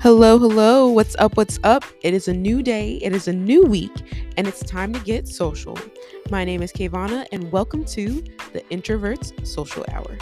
Hello, hello. What's up? What's up? It is a new day, it is a new week, and it's time to get social. My name is Kayvana, and welcome to the Introvert's Social Hour.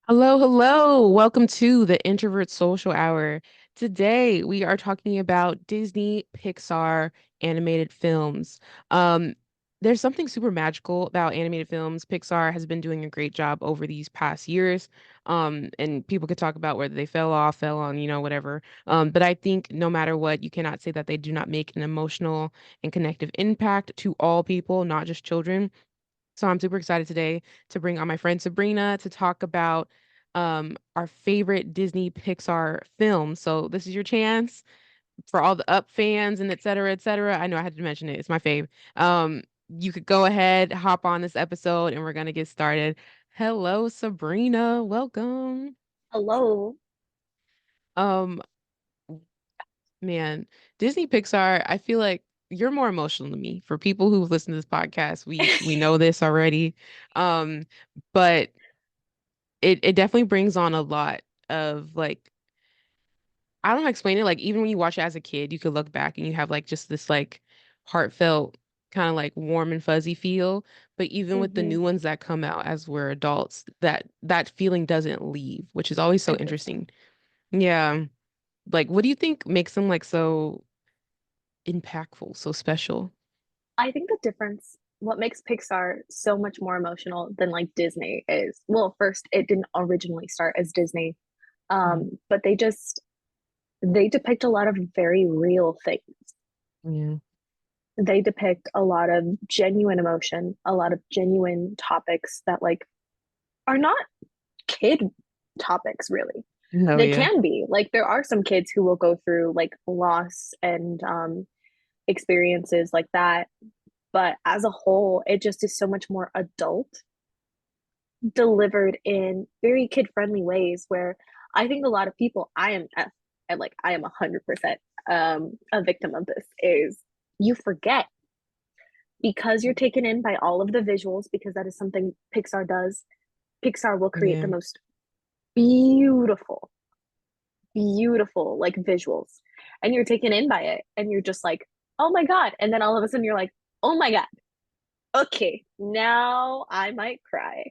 Hello, hello. Welcome to the Introvert Social Hour. Today we are talking about Disney Pixar animated films. Um, there's something super magical about animated films. Pixar has been doing a great job over these past years. And people could talk about whether they fell off, fell on, whatever. But I think no matter what, you cannot say that they do not make an emotional and connective impact to all people, not just children. So I'm super excited today to bring on my friend Sabrina to talk about our favorite Disney Pixar films. So this is your chance for all the Up fans and et cetera, et cetera. I know I had to mention it. It's my fave. Um, you could go ahead, hop on this episode, and we're gonna get started. Hello, Sabrina. Welcome. Hello. Um, Man, Disney Pixar, I feel like you're more emotional than me. For people who've listened to this podcast, we know this already. Um, but it definitely brings on a lot of like I don't know how to explain it. Like even when you watch it as a kid, you could look back and you have like just this like heartfelt kind of like warm and fuzzy feel. But even with the Hmm. new ones that come out as we're adults, that feeling doesn't leave, which is always so Interesting. interesting. Yeah. Like what do you think makes them like so impactful, so special? I think the difference, what makes Pixar so much more emotional than like Disney is, well, first, it didn't originally start as Disney, Mhm. but they depict a lot of very real things. Yeah. They depict a lot of genuine emotion, a lot of genuine topics that like are not kid topics really. No, They yeah. can be. Like there are some kids who will go through like loss and experiences like that. But as a whole, it just is so much more adult, delivered in very kid friendly ways. Where I think a lot of people, and like I am 100% a victim of this, is you forget because you're taken in by all of the visuals, because that is something Pixar does. Pixar will create the Yeah. most beautiful, beautiful like visuals, and you're taken in by it, and you're just like, oh my God. And then all of a sudden you're like, oh my God, okay, now I might cry.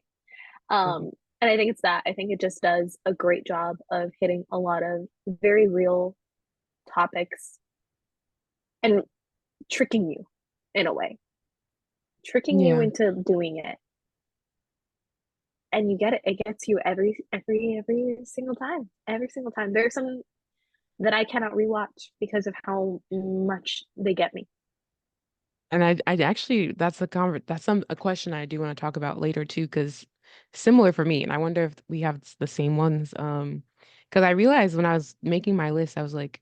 Mhm. Um, and I think it's that. I think it just does a great job of hitting a lot of very real topics and tricking you in a way, tricking you Yeah. into doing it. And you get it. It gets you every single time. Every single time. There's some that I cannot rewatch because of how much they get me. And I actually that's a question I do want to talk about later too, because similar for me, and I wonder if we have the same ones. Because I realized when I was making my list, I was like,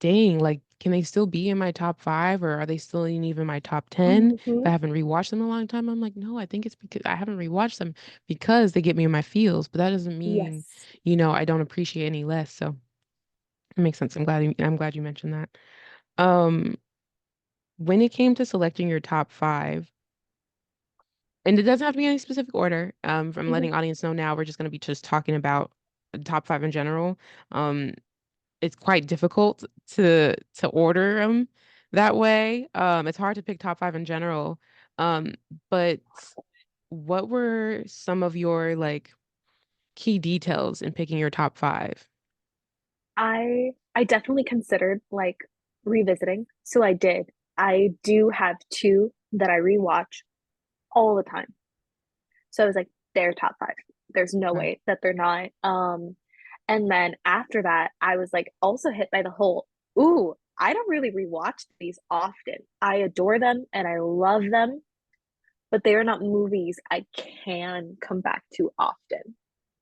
dang, like, can they still be in my top five, or are they still in even my top 10? If I Mm-hmm. haven't rewatched them in a long time, I'm like, no, I think it's because I haven't rewatched them because they get me in my feels, but that doesn't mean, Yes. I don't appreciate any less. So it makes sense. I'm glad you mentioned that. Um, when it came to selecting your top five. And it doesn't have to be any specific order. From Mm-hmm. letting audience know now, we're just going to be just talking about the top five in general. Um, it's quite difficult to order them that way. It's hard to pick top five in general. Um, but what were some of your like key details in picking your top five? I definitely considered like revisiting. So I did. I do have two that I rewatch all the time. So I was like, they're top five. There's no Okay. way that they're not. And then after that, I was like also hit by the whole, ooh, I don't really rewatch these often. I adore them and I love them, but they are not movies I can come back to often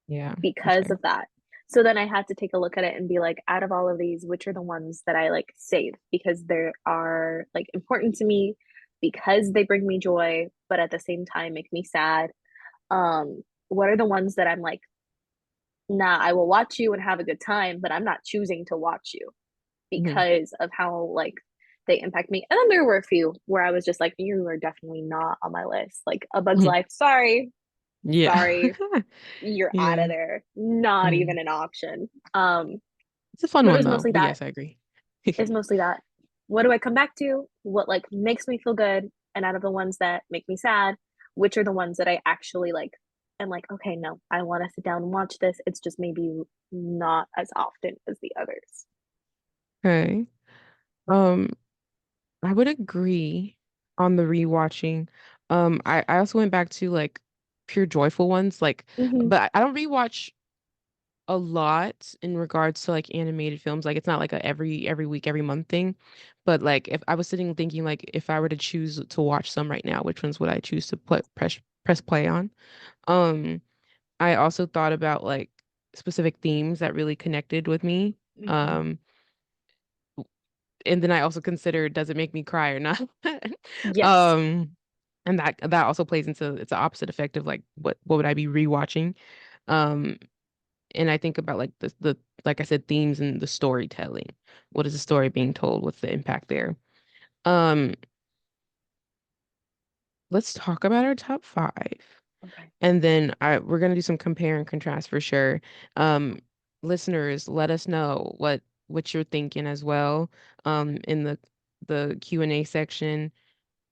Yeah, that's because fair. of that. So then I had to take a look at it and be like, out of all of these, which are the ones that I like save because they are like important to me, because they bring me joy, but at the same time make me sad. What are the ones that I'm like, nah, I will watch you and have a good time, but I'm not choosing to watch you Mhm. because of how like they impact me. And then there were a few where I was just like, you are definitely not on my list. Like A Bug's Mhm. Life, sorry. Yeah. Sorry, you're out of Yeah. there. Not Mm. even an option. It's a fun But it one was though. mostly But that. yes, I agree. It's mostly that. What do I come back to? What like makes me feel good? And out of the ones that make me sad, which are the ones that I actually like am like, okay, no, I want to sit down and watch this. It's just maybe not as often as the others. Okay. Um, I would agree on the rewatching. I also went back to like pure joyful ones, like, Mm-hmm. but I don't rewatch a lot in regards to like animated films. Like, it's not like a every week, every month thing. But like, if I was sitting thinking like, if I were to choose to watch some right now, which ones would I choose to press play on? Um, I also thought about like specific themes that really connected with me. Mm-hmm. Um, and then I also consider, does it make me cry or not? Yes. Um, and that also plays into, it's the opposite effect of like what would I be rewatching? Um, and I think about like the like I said, themes and the storytelling. What is the story being told? What's the impact there? Um, let's talk about our top five. Okay. And then we're gonna do some compare and contrast for sure. Um, listeners, let us know what you're thinking as well. In the Q&A section,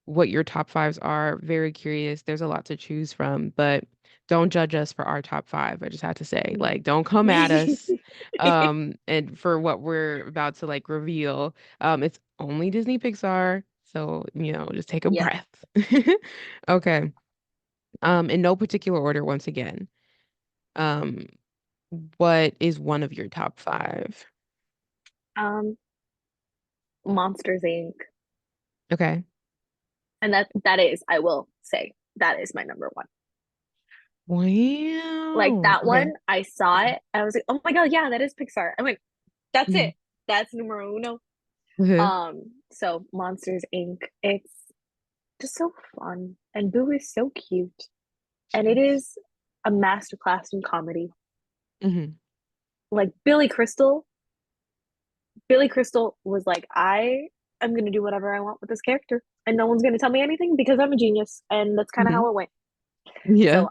what your top fives are. Very curious. There's a lot to choose from, but don't judge us for our top five. I just have to say, like, don't come at us. And for what we're about to like reveal, it's only Disney Pixar, so just take a Yes. breath. Okay. In no particular order, once again. Um, what is one of your top five? Um, Monsters Inc. Okay. And that is, I will say, that is my number one. Like Wow. that Okay. one, I saw it. I was like, oh my God, yeah, that is Pixar. I went, that's Mhm. it. That's numero uno. Mhm. So Monsters Inc. It's just so fun. And Boo is so cute. And it Yes. is a masterclass in comedy. Mhm. Like Billy Crystal was like, I am gonna do whatever I want with this character. And no one's gonna tell me anything because I'm a genius. And that's kind of Mhm. how it went. Yeah, So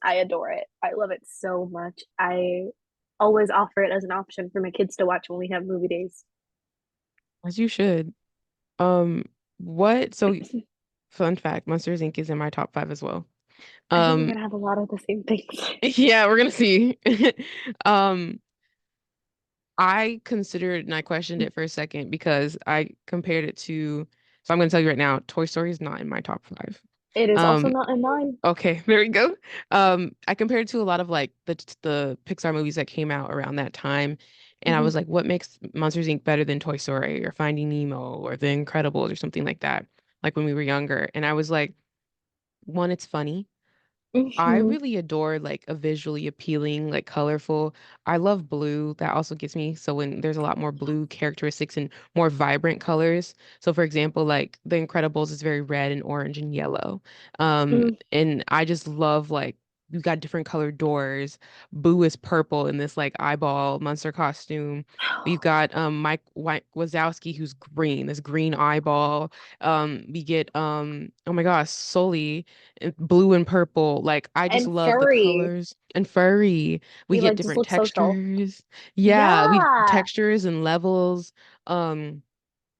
I adore it. I love it so much. I always offer it as an option for my kids to watch when we have movie days. as you should. Um, what? So, fun fact, Monsters Inc. is in my top five as well. I think we're Um, gonna have a lot of the same things. yeah, we're gonna see. Um, I considered and I questioned it for a second because I compared it to, so I'm gonna tell you right now, Toy Story is not in my top five. It is also Um, not in mine. okay, there we go. I compared it to a lot of like the Pixar movies that came out around that time, and I Hmm. was like, what makes Monsters Inc. better than Toy Story or Finding Nemo or The Incredibles or something like that, like when we were younger. And I was like, one, it's funny. I Hmm. really adore like a visually appealing, like colorful. I love blue. That also gets me. So when there's a lot more blue characteristics and more vibrant colors. So for example, like The Incredibles is very red and orange and yellow. And I just love like we've got different colored doors. Boo is purple in this like eyeball monster costume. We've got Mike Wazowski who's green, this green eyeball. We get oh my gosh, Sully blue and purple. Like I just And love the furry. colors and furry. We He get like just different looks social. textures. Yeah, we Yeah. textures and levels. Um,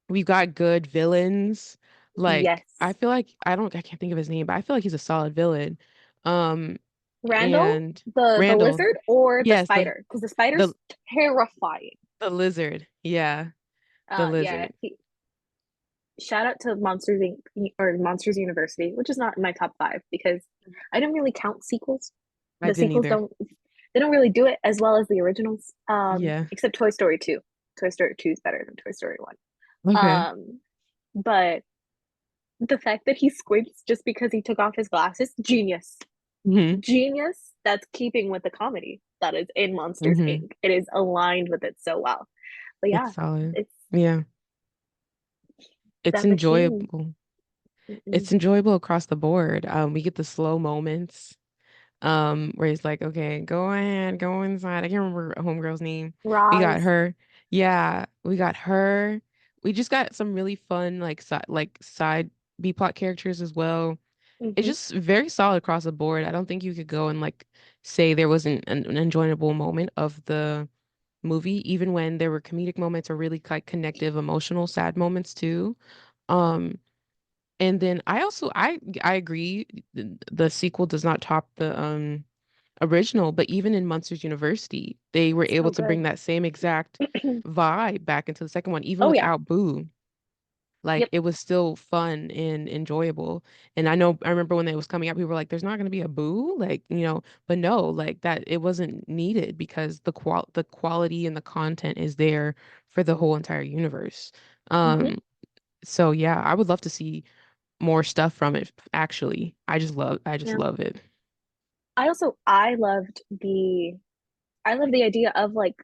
we've got good villains. Like I Yes. feel like I can't think of his name, but I feel like he's a solid villain. Um, Randall, and the Randall, lizard, or the yes, spider? Because the the spider's terrifying. the lizard. Yeah, the Yeah. lizard. Shout out to Monsters Inc. or Monsters University, which is not in my top five because I didn't really count sequels. I The didn't sequels either. don't really do it as well as the originals. Yeah. Except Toy Story 2. Toy Story 2 is better than Toy Story 1. Okay. But the fact that he squints just because he took off his glasses, genius. Hmm. Genius. That's keeping with the comedy that is in Monsters Hmm. Inc. It is aligned with it so well. But It's yeah, solid. it's Yeah. It's that machine. enjoyable. Mm-mm. It's enjoyable across the board. We get the slow moments, where he's like, okay, go ahead, go inside. I can't remember homegirl's name. We got Roz. her. Yeah, we got her. We just got some really fun, like side B plot characters as well. It's Hmm. just very solid across the board. I don't think you could go and like say there wasn't an enjoyable moment of the movie, even when there were comedic moments or really like connective, emotional, sad moments too. Um, and then I agree the sequel does not top the original, but even in Monsters University, they were able So to bring good. that same exact vibe back into the second one, even Oh yeah. without Boo. Like Yep. it was still fun and enjoyable. And I remember when it was coming out, people were like, "There's not going to be a Boo," like but no, like that it wasn't needed because the quality and the content is there for the whole entire universe. Hmm. Um, so yeah, I would love to see more stuff from it. Actually, I just Yeah. love it. I love the idea of like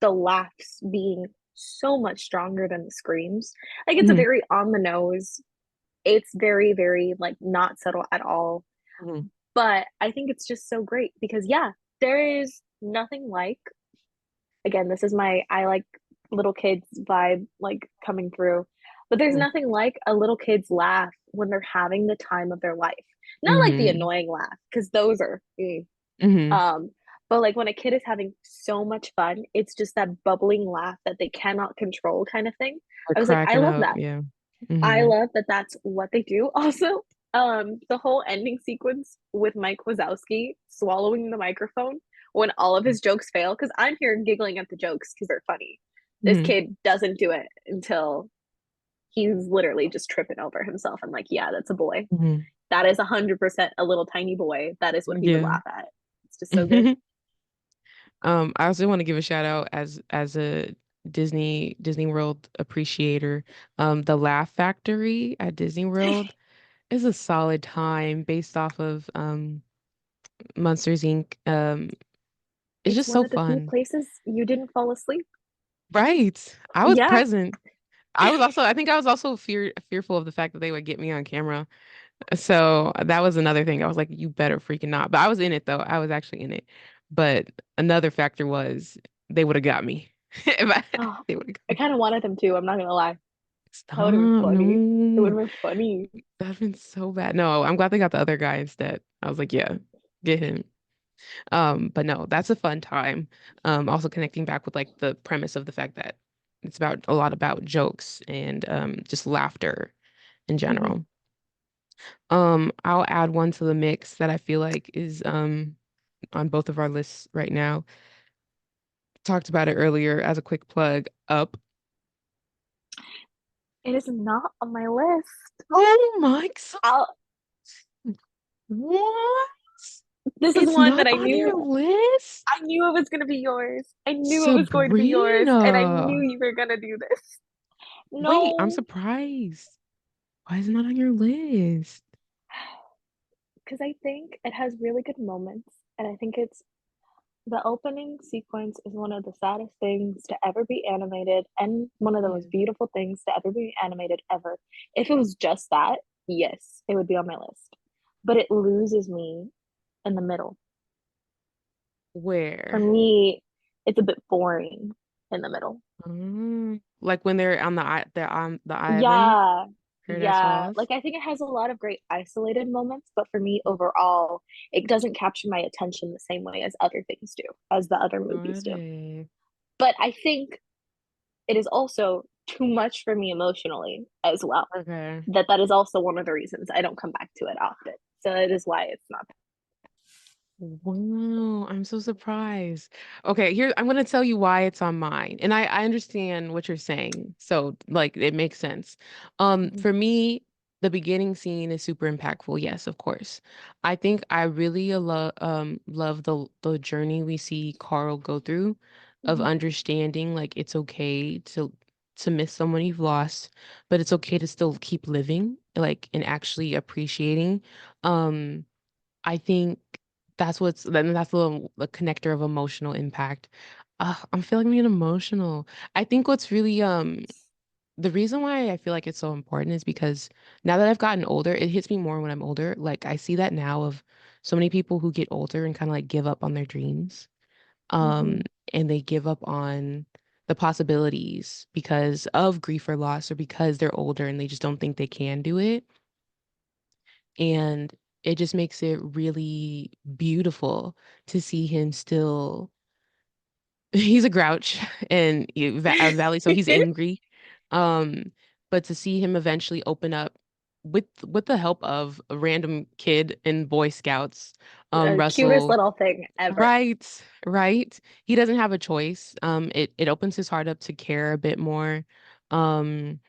the laughs being so much stronger than the screams. Like it's a Hmm. very on the nose. It's very, very like not subtle at all. Hmm. But I think it's just so great because yeah, there is nothing like, again, this is my I like little kids vibe like coming through. But there's nothing like a little kid's laugh when they're having the time of their life. Not like the Hmm. annoying laugh, because those are Hmm. um, but like when a kid is having so much fun, it's just that bubbling laugh that they cannot control kind of thing. Or I was like, I cracking love up, that. yeah. I Hmm. love that that's what they do. Also, the whole ending sequence with Mike Wazowski swallowing the microphone when all of his jokes fail, because I'm here giggling at the jokes because they're funny. This Hmm. kid doesn't do it until he's literally just tripping over himself. I'm like, yeah, that's a boy. Hmm. That is 100% a little tiny boy. That is what he would Yeah. laugh at. It's just so good. I also want to give a shout out as a Disney World appreciator. The Laugh Factory at Disney World is a solid time based off of Monsters Inc. It's It's just one so of the few fun. places you didn't fall asleep. Right. I was Yeah. present. I think I was also fearful of the fact that they would get me on camera. So that was another thing. I was like, you better freaking not. But I was in it though. I was actually in it. But another factor was they would have got me. Oh, They would have got I me. kind of wanted them to. I'm not gonna lie. That would have been Stop. funny. It would No. have been funny. That'd been so bad. No, I'm glad they got the other guy instead. I was like, yeah, get him. But no, that's a fun time. Also connecting back with like the premise of the fact that it's about a lot about jokes and just laughter in Hmm. general. I'll add one to the mix that I feel like is on both of our lists right now. Talked about it earlier as a quick plug. Up. It is not on my list. Oh my God. I'll, What? this is It's one not that on your list? I knew it was gonna be yours. I knew it was going to be yours, and I knew Sabrina. you were gonna do this. Wait, I'm No, surprised. Why is it not on your list? because I think it has really good moments, and I think it's the opening sequence is one of the saddest things to ever be animated and one of the Yeah. most beautiful things to ever be animated ever. If it was just that, yes, it would be on my list. But it loses me in the middle. For Where? me, it's a bit boring in the middle. Like when they're on the island, Yeah, Paradise yeah. Falls. Like I think it has a lot of great isolated moments, but for me overall, it doesn't capture my attention the same way as other things do, as the other movies Got do. it. But I think it is also too much for me emotionally as well. Okay. That is also one of the reasons I don't come back to it often. So it is why it's not. Wow, I'm so surprised. Okay, here I'm gonna tell you why it's on mine. And I understand what you're saying. So like it makes sense. Mhm. For me, the beginning scene is super impactful. Yes, of course. I think I really love the journey we see Carl go through of Mhm. understanding like it's okay to miss someone you've lost, but it's okay to still keep living, like and actually appreciating. Um I think that's the connector of emotional impact. I'm feeling being emotional. I think what's really the reason why I feel like it's so important is because now that I've gotten older, it hits me more when I'm older. Like I see that now of so many people who get older and kind of like give up on their dreams. Um, Mhm. and they give up on the possibilities because of grief or loss or because they're older and they just don't think they can do it. it just makes it really beautiful to see him still. He's a grouch and Valley, so he's angry. Um, but to see him eventually open up with the help of a random kid in Boy Scouts, Cutest Russell. little thing ever. Right, right. He doesn't have a choice. It opens his heart up to care a bit more. Um,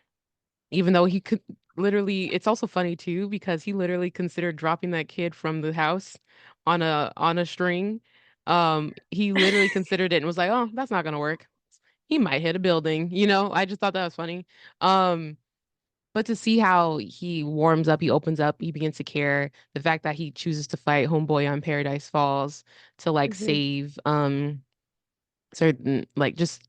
even though he could literally, it's also funny too because he literally considered dropping that kid from the house on a string. He literally considered it and was like, "Oh, that's not gonna work. He might hit a building." I just thought that was funny. Um, but to see how he warms up, he opens up, he begins to care. The fact that he chooses to fight Homeboy on Paradise Falls to like Mhm. save certain like just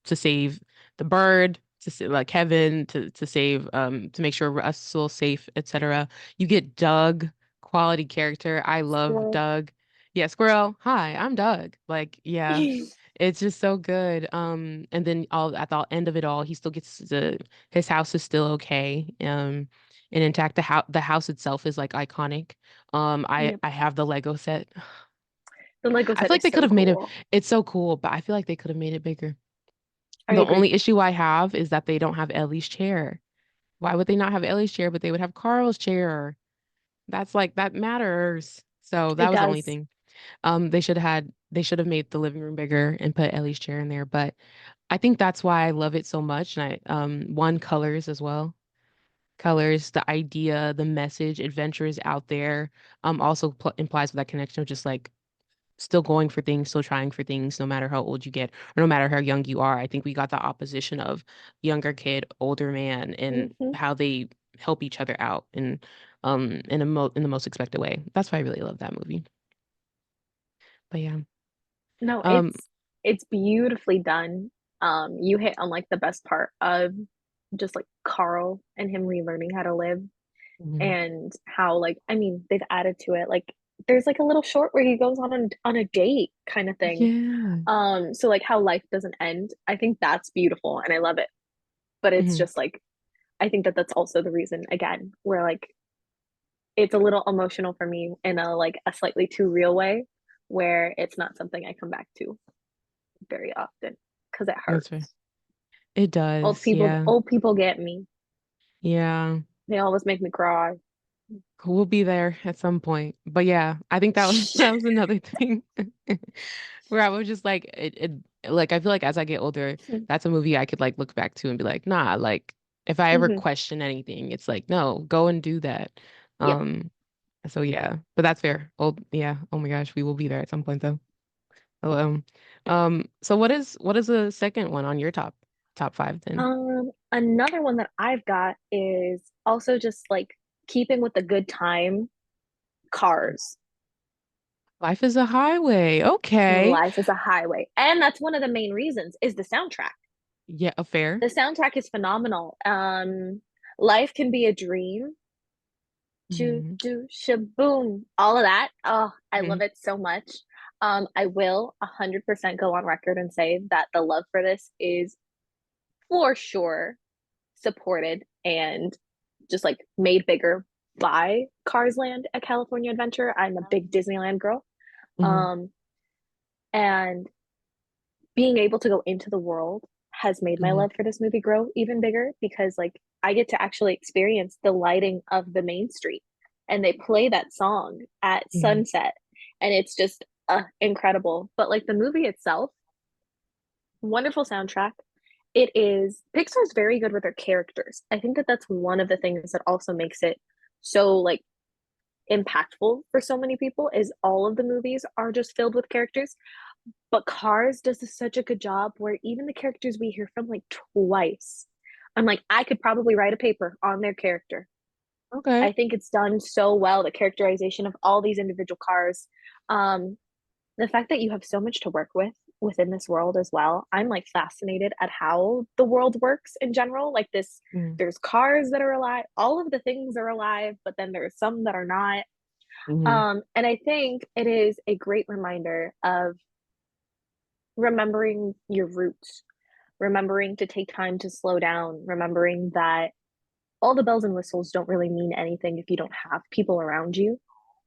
to save the bird like Kevin to save to make sure Russell's safe, etc. You get Doug, quality character. I love Squirrel. Doug. Yeah, Squirrel. Hi, I'm Doug. Like, yeah. It's just so good. And then all at the end of it all, he still gets his house is still okay. And intact. The house itself is like iconic. I Yep. I have the Lego set. The Lego I set feel like is they could so have made it. cool. It's so cool, but I feel like they could have made it bigger. I The agree. only issue I have is that they don't have Ellie's chair. Why would they not have Ellie's chair, but they would have Carl's chair? That's like that matters. So that It was the only does. thing. They should have made the living room bigger and put Ellie's chair in there. But I think that's why I love it so much. And one colors as well. Colors, the idea, the message, adventure is out there. Also implies with that connection of just like still going for things, still trying for things, no matter how old you get or no matter how young you are. I think we got the opposition of younger kid, older man, and Hmm. how they help each other out in the most expected way. That's why I really love that movie. But yeah. No, Um it's beautifully done. You hit on like the best part of just like Carl and him relearning how to live mhm. and how like I mean they've added to it like there's like a little short where he goes on a date kind of thing. Yeah. So like how life doesn't end. I think that's beautiful and I love it. But it's Hmm. just like I think that that's also the reason again where like it's a little emotional for me in a like a slightly too real way where it's not something I come back to very often because it That's right. hurts. It does. Yeah. Old people get me. Yeah. They always make me cry. We'll be there at some point. But yeah, I think that was that was another thing where I was just like like I feel like as I get older, that's a movie I could like look back to and be like, nah, like if I ever Hmm. question anything, it's like, no, go and do that. Yep. Um, so yeah, but that's fair. Oh yeah, oh my gosh, we will be there at some point though. Oh, so what is the second one on your top five then? Another one that I've got is also just like keeping with the good time, Cars. Life is a highway. Okay. Life is a highway. And that's one of the main reasons is the soundtrack. Yeah, a fair. The soundtrack is phenomenal. Life can be a dream. Choo Hmm. choo shaboom. All of that. Oh, I love Hmm. it so much. I will 100% go on record and say that the love for this is for sure supported and just like made bigger by Cars Land at California Adventure. I'm a big Disneyland girl. Hmm. Um, and being able to go into the world has made my Hmm. love for this movie grow even bigger because like I get to actually experience the lighting of the main street and they play that song at Hmm. sunset and it's just incredible. But like the movie itself, wonderful soundtrack. It is Pixar's very good with their characters. I think that that's one of the things that also makes it so like impactful for so many people is all of the movies are just filled with characters. But Cars does such a good job where even the characters we hear from like twice, I'm like, I could probably write a paper on their character. I Okay. think it's done so well, the characterization of all these individual cars. Um, the fact that you have so much to work with within this world as well. I'm like fascinated at how the world works in general. Like this, Mm-hmm. there's cars that are alive, all of the things are alive, but then there's some that are not. Hmm. And I think it is a great reminder of remembering your roots, remembering to take time to slow down, remembering that all the bells and whistles don't really mean anything if you don't have people around you.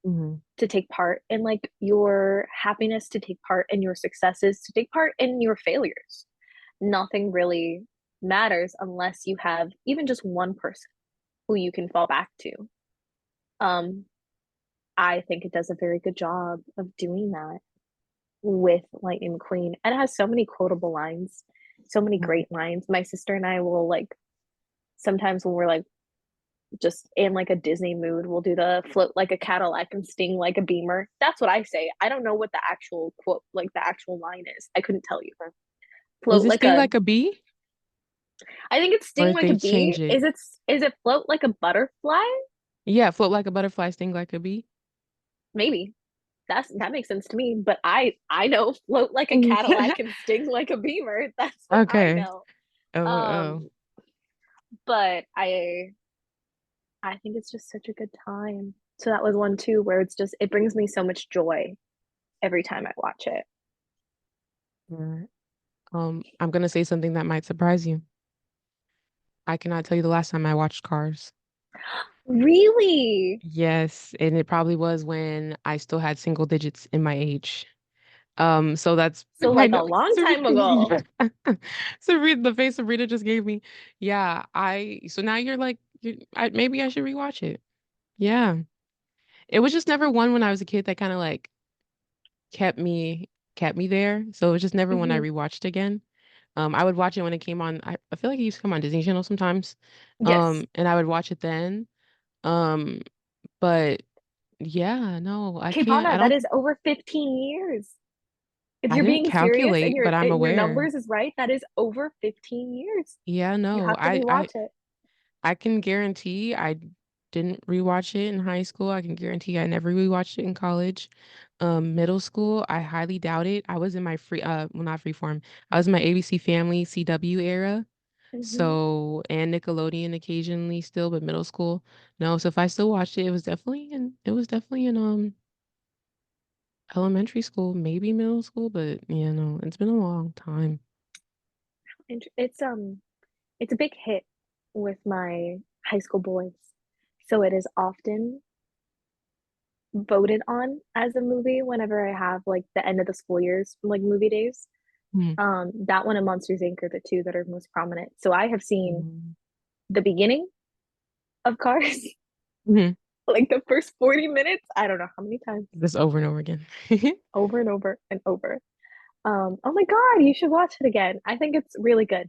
Hmm. to take part in like your happiness, to take part in your successes, to take part in your failures. Nothing really matters unless you have even just one person who you can fall back to. Um, I think it does a very good job of doing that with Lightning McQueen. And it has so many quotable lines, so many great lines. My sister and I will like sometimes when we're like just in like a Disney mood, we'll do the float like a Cadillac and sting like a Beamer. That's what I say. I don't know what the actual quote, like the actual line is. I couldn't tell you. Was Float it like Sting a, Like a Bee? I think it's Or sting did like a they bee. change it? Is it float like a butterfly? Yeah, Float Like a Butterfly, Sting Like a Bee. Maybe. That makes sense to me. But I know float like a Cadillac and sting like a Beamer. That's what I Okay. know. Oh, oh. Um, but I think it's just such a good time. So that was one too, where it's just it brings me so much joy every time I watch it. Right. I'm gonna say something that might surprise you. I cannot tell you the last time I watched Cars. Really? Yes, and it probably was when I still had single digits in my age. So that's So I like a know long time ago. Sabrina, Sabrina, the face Sabrina just gave me. Yeah, so now you're like maybe I should rewatch it. Yeah. It was just never one when I was a kid that kind of like kept me kept me there. So it was just never one I Hmm. rewatched again. I would watch it when it came on. I feel like it used to come on Disney Channel sometimes. Yes. And I would watch it then. Um, but yeah, no, I can't. Kivana, that is over 15 years. If I you're didn't being serious calculate, but I'm and your aware. numbers is right, that is over 15 years. Yeah, You no, have to rewatch it. I can guarantee I didn't rewatch it in high school. I can guarantee I never rewatched it in college. Middle school, I highly doubt it. I was in my well, not freeform. I was in my ABC Family CW era. Hmm. So, and Nickelodeon occasionally still, but middle school, no. So if I still watched it, it was definitely in elementary school, maybe middle school, but yeah, no, it's been a long time. And it's a big hit with my high school boys. So it is often voted on as a movie whenever I have like the end of the school years, like movie days. Hmm. That one and Monsters Inc. are the two that are most prominent. So I have seen Mhm. the beginning of Cars, Mhm. like the first 40 minutes, I don't know how many times, Just over and over again. over and over and over. Oh my God, you should watch it again. I think it's really good.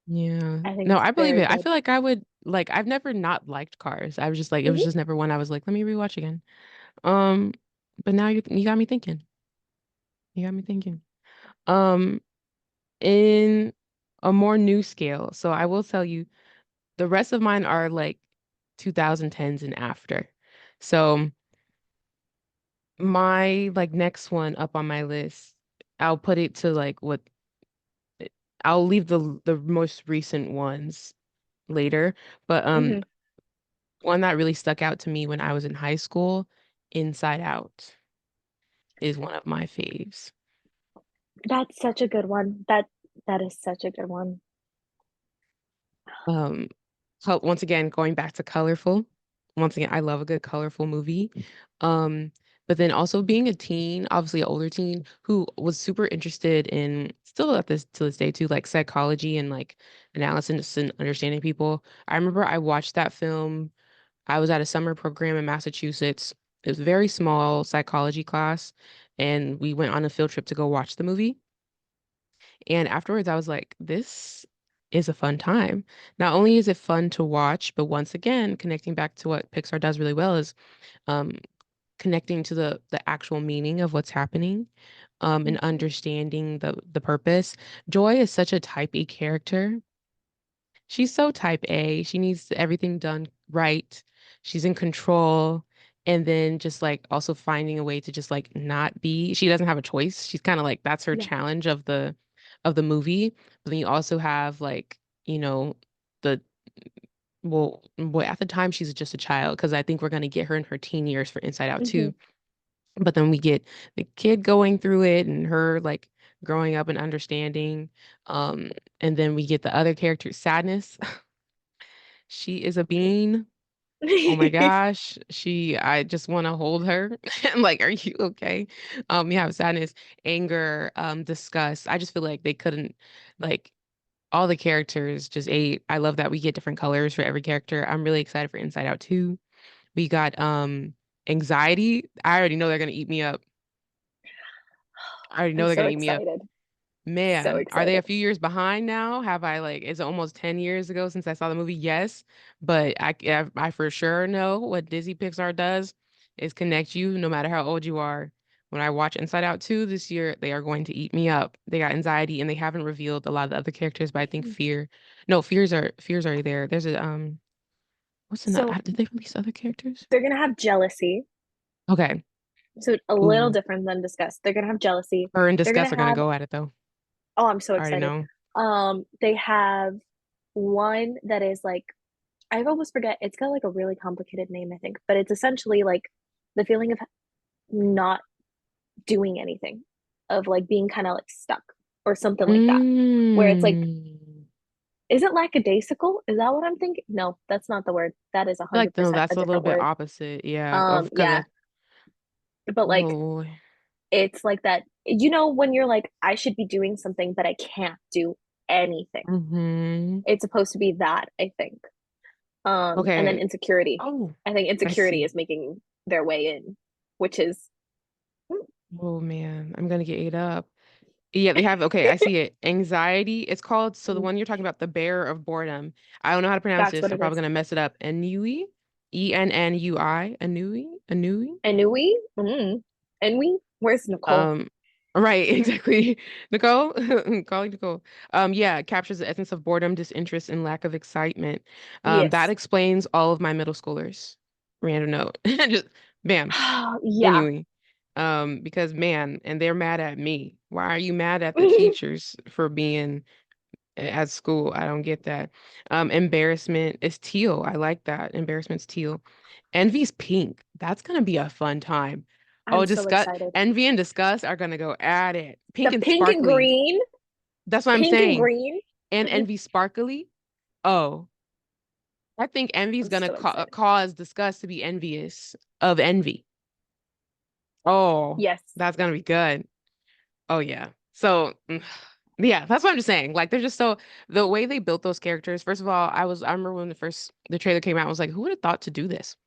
Yeah. I think No, it's I believe very it. I good. feel like I would like I've never not liked Cars. I was just like it was Hmm. just never one I was like, let me rewatch again. Um, but now you got me thinking. You got me thinking. Um, in a more new scale. So I will tell you the rest of mine are like 2010s and after. So my like next one up on my list, I'll put it to like what I'll leave the most recent ones later, but Hmm. one that really stuck out to me when I was in high school, Inside Out is one of my faves. That's such a good one. That is such a good one. Um, once again, going back to colorful. Once again, I love a good colorful movie. Um, but then also being a teen, obviously an older teen who was super interested in still at this to this day too, like psychology and like analysis and understanding people. I remember I watched that film. I was at a summer program in Massachusetts. It was a very small psychology class, and we went on a field trip to go watch the movie. And afterwards, I was like, this is a fun time. Not only is it fun to watch, but once again, connecting back to what Pixar does really well is um, connecting to the actual meaning of what's happening, and Mhm. understanding the purpose. Joy is such a type A character. She's so type A. She needs everything done right. She's in control. And then just like also finding a way to just like not be, she doesn't have a choice. She's kind of like that's her Yeah. challenge of the movie. But then you also have like, you know, the well, at the time she's just a child because I think we're gonna get her in her teen years for Inside Out Hmm. too. But then we get the kid going through it and her like growing up and understanding. Um, and then we get the other character, Sadness. She is a bean. Oh my gosh, I just want to hold her. I'm like, are you okay? You have sadness, anger, disgust. I just feel like they couldn't, like, all the characters just ate. I love that we get different colors for every character. I'm really excited for Inside Out 2. We got anxiety. I already know they're gonna eat me up. I already know I'm they're so gonna eat me up. excited. So Man, are they a excited. few years behind now? Have I like, is it almost 10 years ago since I saw the movie? Yes, but I for sure know what Disney Pixar does is connect you no matter how old you are. When I watch Inside Out 2 this year, they are going to eat me up. They got anxiety and they haven't revealed a lot of the other characters, but I think fear. No, fears are there. There's a what's So another, did they release other characters? they're gonna have jealousy. Okay. So a little Ooh. different than disgust. They're gonna have jealousy. Her and They're Discuss gonna are gonna have, go at it though. oh, I'm so I already excited. know. They have one that is like, I always forget, it's got like a really complicated name, I think, but it's essentially like the feeling of not doing anything, of like being kind of like stuck or something like that, where it's like, Mm. is it lackadaisical? Is that what I'm thinking? No, that's not the word. That is Like, no, 100% a that's a little different bit word. opposite. Yeah. Of because Yeah, of, but like oh, it's like that, when you're like, I should be doing something, but I can't do anything. mm-hmm. It's supposed to be that, I think. And then Okay. insecurity. Oh, I think I insecurity see. is making their way in, which is Oh man, I'm gonna get ate up. Yeah, they have, okay, I see it. Anxiety. It's called, so the one you're talking about, the bearer of boredom. I don't know how to pronounce that's this. what I'm it probably is. gonna mess it up. Ennui? Ennui? Ennui? Ennui? Enui? Enui? Where's Nicole? Um, right, exactly. Nicole, calling Nicole. Yeah, it captures the essence of boredom, disinterest, and lack of excitement. That Yes. explains all of my middle schoolers. Random note. Just bam. Yeah. Anyway, because man, and they're mad at me. Why are you mad at the teachers for being at school? I don't get that. Embarrassment is teal. I like that. Embarrassment's teal. Envy's pink. That's gonna be a fun time. Oh, I'm so disgust, excited. envy and disgust are gonna go at it. The Pink and pink and sparkly. green, That's what I'm pink and saying. green. And I'm envy sparkly. Oh, I think envy's gonna so excited. cause disgust to be envious of envy. Oh, Yes. that's gonna be good. Oh yeah. So yeah, that's what I'm just saying. Like they're just so the way they built those characters. First of all, I remember when the trailer came out, I was like, who would have thought to do this?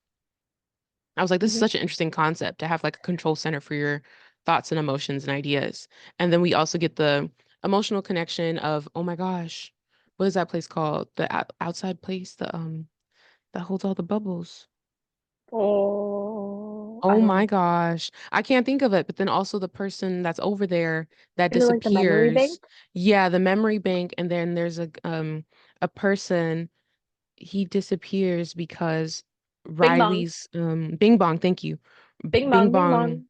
I was like, this is Mhm. such an interesting concept to have like a control center for your thoughts and emotions and ideas. And then we also get the emotional connection of, oh my gosh, what is that place called? The outside place, the that holds all the bubbles. Oh, I Oh don't my know. gosh. I can't think of it, but then also the person that's over there that Is it like the memory disappears. bank? Yeah, the memory bank, and then there's a person, he disappears because Bing bong. Riley's Bing Bong, thank you. Bing Bing bong, bing Bong. bong,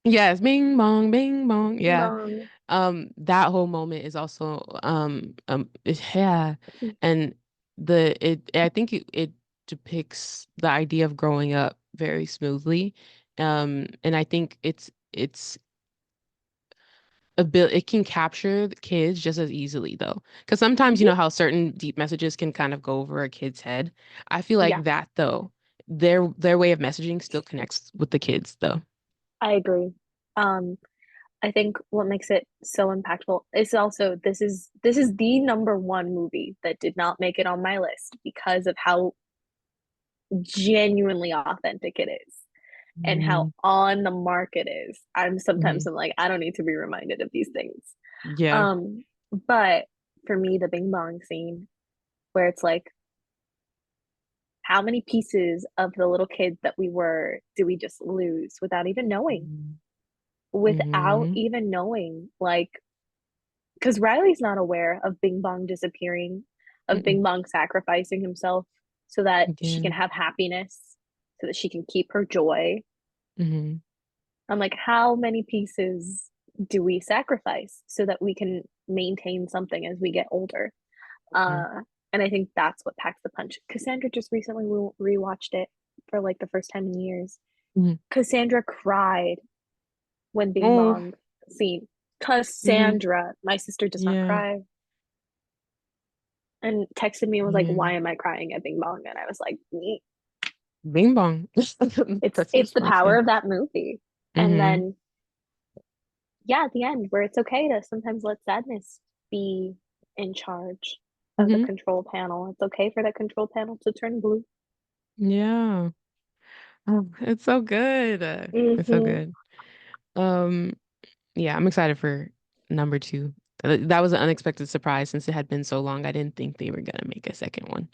Yes, Bing Bong, Bing Bong. bing Yeah. bong. That whole moment is also yeah, and I think it depicts the idea of growing up very smoothly. And I think it's a bit, it can capture the kids just as easily though, because sometimes you know Mhm. how certain deep messages can kind of go over a kid's head. I feel Yeah, like that though, their way of messaging still connects with the kids though. I agree. Um, I think what makes it so impactful is also this is the number one movie that did not make it on my list because of how genuinely authentic it is and how Mm, on the mark it is. mhm. I'm like, I don't need to be reminded of these things. Yeah. Um, but for me, the Bing Bong scene where it's like, how many pieces of the little kids that we were do we just lose without even knowing? Without Mm-hmm. even knowing, like, because Riley's not aware of Bing Bong disappearing, of Mm-mm. Bing Bong sacrificing himself so that she can Yeah. have happiness, so that she can keep her joy. Mm-hmm. I'm like, how many pieces do we sacrifice so that we can maintain something as we get older? Yeah. Uh, and I think that's what packs the punch. Cassandra just recently rewatched it for like the first time in years. Mhm. Cassandra cried when Bing Oh, Bong scene. hmm, Cassandra, my sister does not yeah, cry, and texted me and was like, yeah. "Why am I crying at Bing Bong?" And I was like, "Me." Bing bong. It's Tootsie's the power Smarties. of that movie. And Mm-hmm. then yeah, at the end where it's okay to sometimes let sadness be in charge of the Mm-hmm. control panel. It's okay for that control panel to turn blue. Yeah. Oh, it's so good. It's so Hmm. good. Um, yeah, I'm excited for number two. That was an unexpected surprise since it had been so long. I didn't think they were gonna make a second one.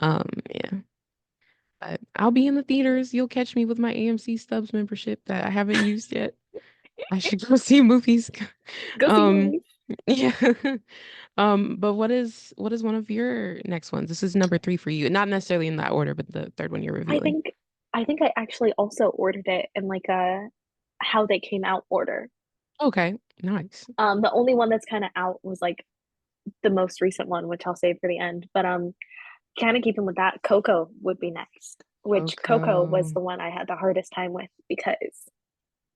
Yeah. But I'll be in the theaters. You'll catch me with my AMC Stubs membership that I haven't used yet. I should go see movies. Go see Um, movies. yeah. But what is one of your next ones? This is number three for you. Not necessarily in that order, but the third one you're I revealing. think I think I actually also ordered it in like a how they came out order. Okay, nice. The only one that's kind of out was like the most recent one, which I'll save for the end. But kind of keeping with that, Coco would be next, which Coco was Coco. the one I had the hardest time with because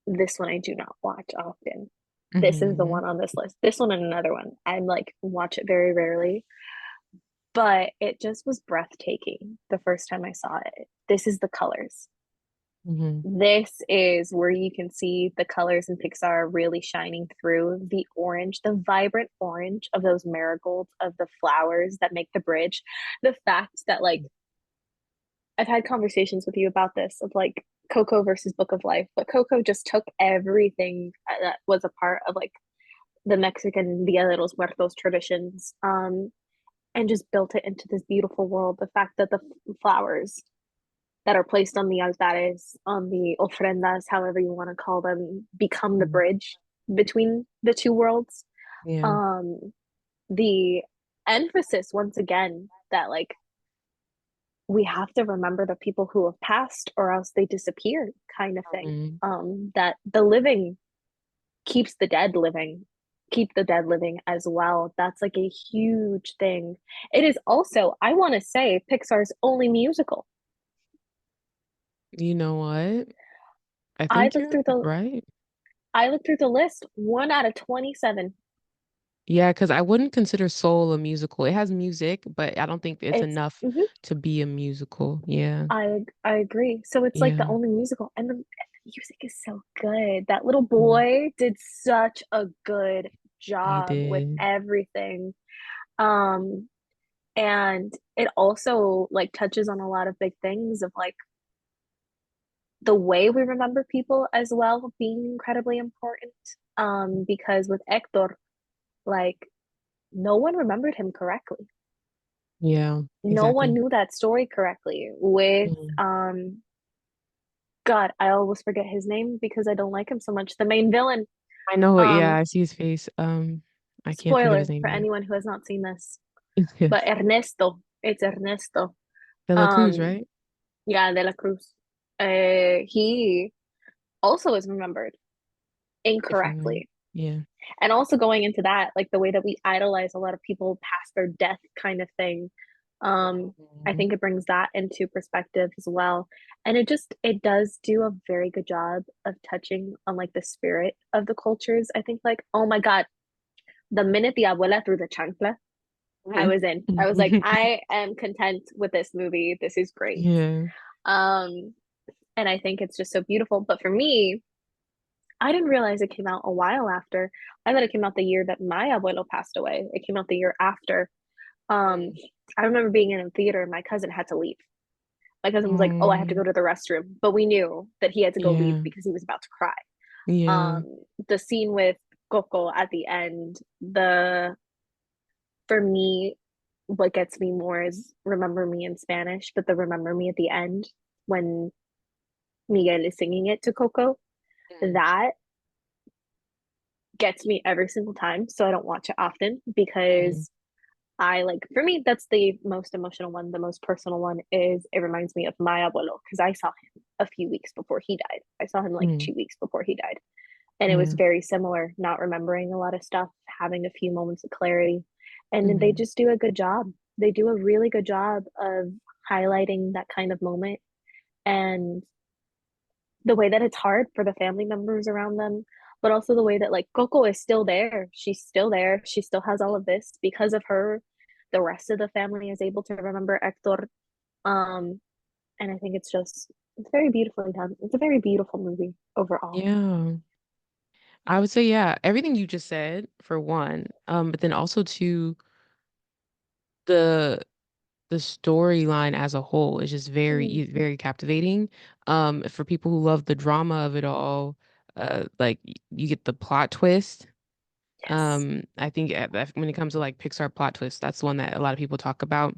this one I do not watch often. This is the Hmm. one on this list. This one and another one. I like watch it very rarely, but it just was breathtaking the first time I saw it. This is the colors. Hmm. This is where you can see the colors in Pixar really shining through the orange, the vibrant orange of those marigolds, of the flowers that make the bridge. The fact that, like, I've had conversations with you about this of like Coco versus Book of Life, but Coco just took everything that was a part of like the Mexican Dia de los Muertos traditions, and just built it into this beautiful world. The fact that the flowers that are placed on the altares, on the ofrendas, however you want to call them, become the bridge between the two worlds. Yeah. Um, the emphasis once again that like we have to remember the people who have passed or else they disappear kind of thing. Hmm. That the living keeps the dead living, keep the dead living as well. That's like a huge thing. It is also, I want to say, Pixar's only musical. You know what? I I think looked you're through the right. I looked through the list, 1 out of 27. Yeah, because I wouldn't consider Soul a musical. It has music, but I don't think it's It's enough mhm, to be a musical. Yeah. I agree. So it's like the Yeah. only musical, and the music is so good. That little Mm. boy did such a good He job with did. everything. Um, and it also like touches on a lot of big things of like the way we remember people as well being incredibly important. Because with Hector, like no one remembered him correctly. Yeah, No one exactly. knew that story correctly. With Mm. God, I always forget his name because I don't like him so much. The main villain. I know it. Yeah, Um, I see his face. I can't think of his spoiler name for though. anyone who has not seen this, but Yes. Ernesto. It's Ernesto. De La Cruz, Um, right? yeah, de la Cruz. He also is remembered Differently. incorrectly. Yeah. And also going into that, like the way that we idolize a lot of people past their death kind of thing. I Mhm. think it brings that into perspective as well. And it does do a very good job of touching on like the spirit of the cultures. I think like, oh my God, the minute the abuela threw the chancla, I Mhm. was in. I was like, I am content with this movie. This is great. Yeah. Um, and I think it's just so beautiful. But for me, I didn't realize it came out a while after. I thought it came out the year that my abuelo passed away. It came out the year after. Um, I remember being in a theater and my cousin had to leave. My cousin was like, "Oh, I have to go Mm, to the restroom," but we knew that he had to go leave yeah. because he was about to cry. Yeah. The scene with Coco at the end, the for me, what gets me more is "Remember Me" in Spanish, but the "Remember Me" at the end when Miguel is singing it to Coco, Mm. that gets me every single time. So I don't watch it often Mm. because I like, for me, that's the most emotional one. The most personal one is it reminds me of my abuelo because I saw him a few weeks before he died. I saw him like Mm. 2 weeks before he died. And it was Yeah. very similar, not remembering a lot of stuff, having a few moments of clarity. And they Hmm. just do a good job. They do a really good job of highlighting that kind of moment and the way that it's hard for the family members around them, but also the way that like Coco is still there. She's still there. She still has all of this because of her. The rest of the family is able to remember Hector. Um, And I think it's very beautifully done. It's a very beautiful movie overall. Yeah. I would say, yeah, everything you just said for one, but then also to the the storyline as a whole is just Mm, very captivating. For people who love the drama of it all, like you get the plot twist. yes. I think when it comes to like Pixar plot twists, that's the one that a lot of people talk about.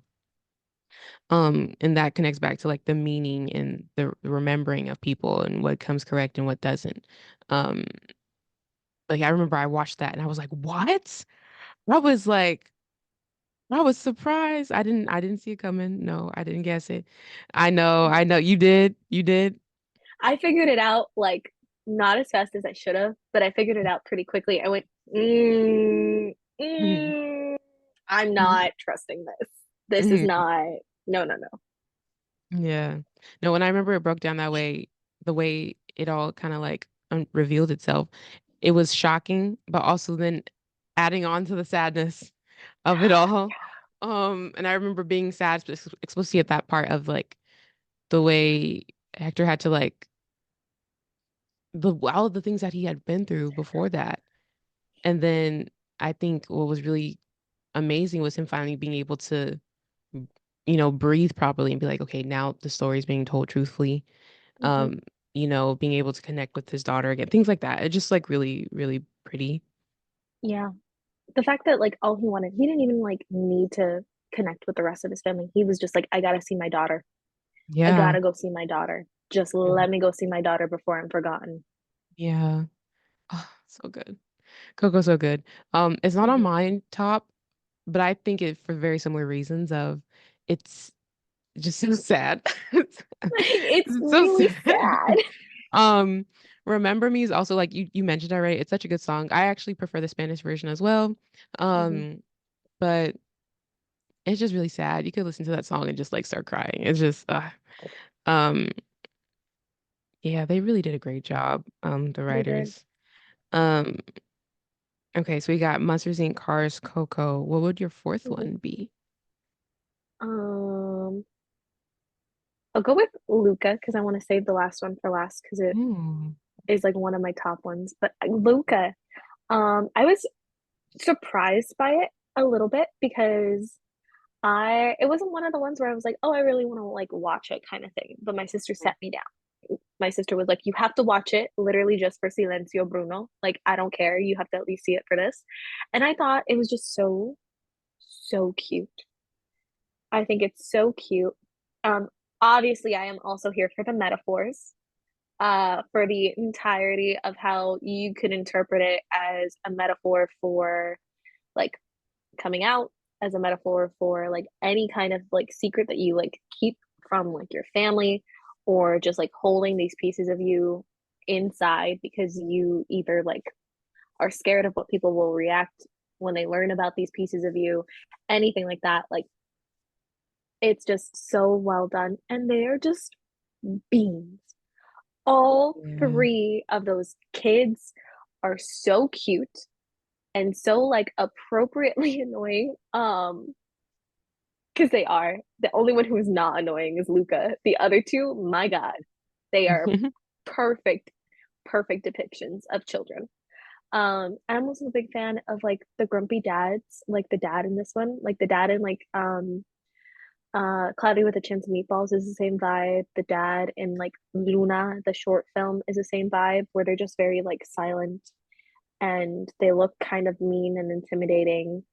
And that connects back to like the meaning and the remembering of people and what comes correct and what doesn't. Um, like I remember I watched that and I was like, what? I was like, I was surprised. I didn't see it coming. No, I didn't guess it. I know you did. You did. I figured it out like not as fast as I should have, but I figured it out pretty quickly. I went, I'm not trusting this. This is not, no, no, no. Yeah. No, when I remember it broke down that way, the way it all kind of like revealed itself, it was shocking, but also then adding on to the sadness of it all. And I remember being sad, especially at that part of like the way Hector had to like the all of the things that he had been through before that. And then I think what was really amazing was him finally being able to, breathe properly and be like, okay, now the story is being told truthfully. Hmm. Being able to connect with his daughter again, things like that. It's just like really, really pretty. Yeah. The fact that like all he wanted, he didn't even like need to connect with the rest of his family. He was just like, I gotta see my daughter. I Yeah. gotta go see my daughter. Just Mhm. let me go see my daughter before I'm forgotten. Yeah. Oh, so good. Coco's so good. It's not on Hmm. mine top, but I think it for very similar reasons of it's just so sad. It's It's so really sad. sad. Um, Remember Me is also like you mentioned already. It's such a good song. I actually prefer the Spanish version as well. Hmm. But it's just really sad. You could listen to that song and just like start crying. It's just um yeah, they really did a great job, the They did. writers. Um, okay, so we got Monsters Inc., Cars, Coco. What would your fourth Hmm. one be? Um, I'll go with Luca because I want to save the last one for last because it Mm. is like one of my top ones. But Luca, I was surprised by it a little bit because it wasn't one of the ones where I was like, oh, I really want to like watch it kind of thing. But my sister set me down. My sister was like, you have to watch it literally just for Silencio Bruno. Like, I don't care. You have to at least see it for this. And I thought it was just so, so cute. I think it's so cute. Um, Obviously, I am also here for the metaphors, for the entirety of how you could interpret it as a metaphor for like coming out, as a metaphor for like any kind of like secret that you like keep from like your family, or just like holding these pieces of you inside because you either like are scared of what people will react when they learn about these pieces of you, anything like that. Like it's just so well done. And they're just beings. All Yeah. three of those kids are so cute and so like appropriately annoying. Because they are. The only one who is not annoying is Luca. The other two, my God, they are perfect, perfect depictions of children. I'm also a big fan of like the grumpy dads, like the dad in this one, like the dad in like Cloudy with a Chance of Meatballs is the same vibe. The dad in like Luna, the short film, is the same vibe where they're just very like silent and they look kind of mean and intimidating,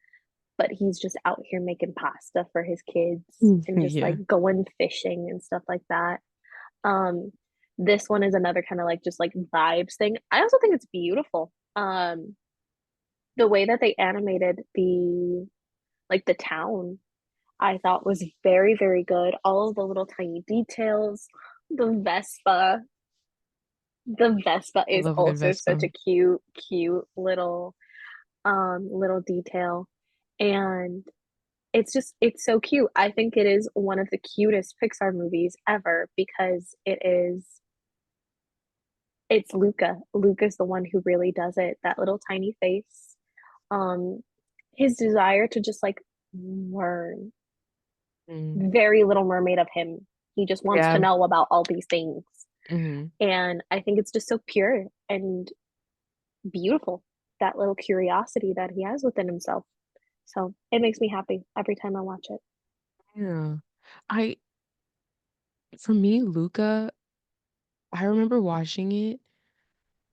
but he's just out here making pasta for his kids and just Yeah. like going fishing and stuff like that. Um, this one is another kind of like just like vibes thing. I also think it's beautiful. The way that they animated the town I thought was very, very good. All of the little tiny details. The Vespa. The Vespa I is love a good also such Vespa. a cute, cute little detail. And it's so cute. I think it is one of the cutest Pixar movies ever because it's Luca. Luca's the one who really does it. That little tiny face. Um his desire to just like learn. Mm. Very Little Mermaid of him. He just wants to Yeah. know about all these things. Hmm. And I think it's just so pure and beautiful, that little curiosity that he has within himself. So it makes me happy every time I watch it. Yeah. I, for me, Luca, I remember watching it.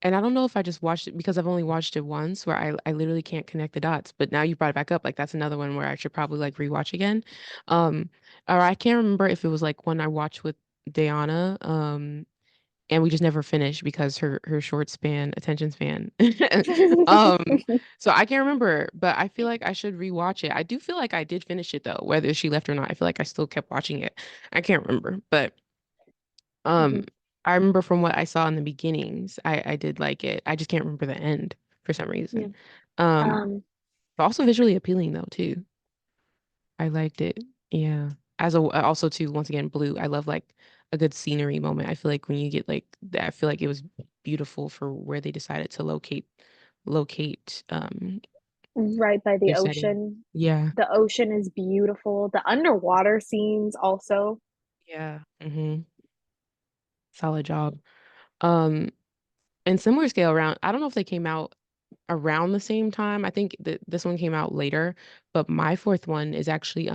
And I don't know if I just watched it because I've only watched it once where I literally can't connect the dots. But now you brought it back up, like that's another one where I should probably like rewatch again. Um, or I can't remember if it was like one I watched with Diana, and we just never finished because her short span, attention span. Um, so I can't remember, but I feel like I should rewatch it. I do feel like I did finish it though, whether she left or not. I feel like I still kept watching it. I can't remember, but um, Mhm. I remember from what I saw in the beginnings, I did like it. I just can't remember the end for some Yeah. reason. Um, Um, but also visually appealing though too. I liked it. Yeah. As a also too, once again, blue. I love like a good scenery moment. I feel like when you get like that, I feel like it was beautiful for where they decided to locate right by the their setting. ocean. Yeah. The ocean is beautiful. The underwater scenes also. Yeah. Solid job. Um, and similar scale around, I don't know if they came out around the same time. I think that this one came out later, but my fourth one is actually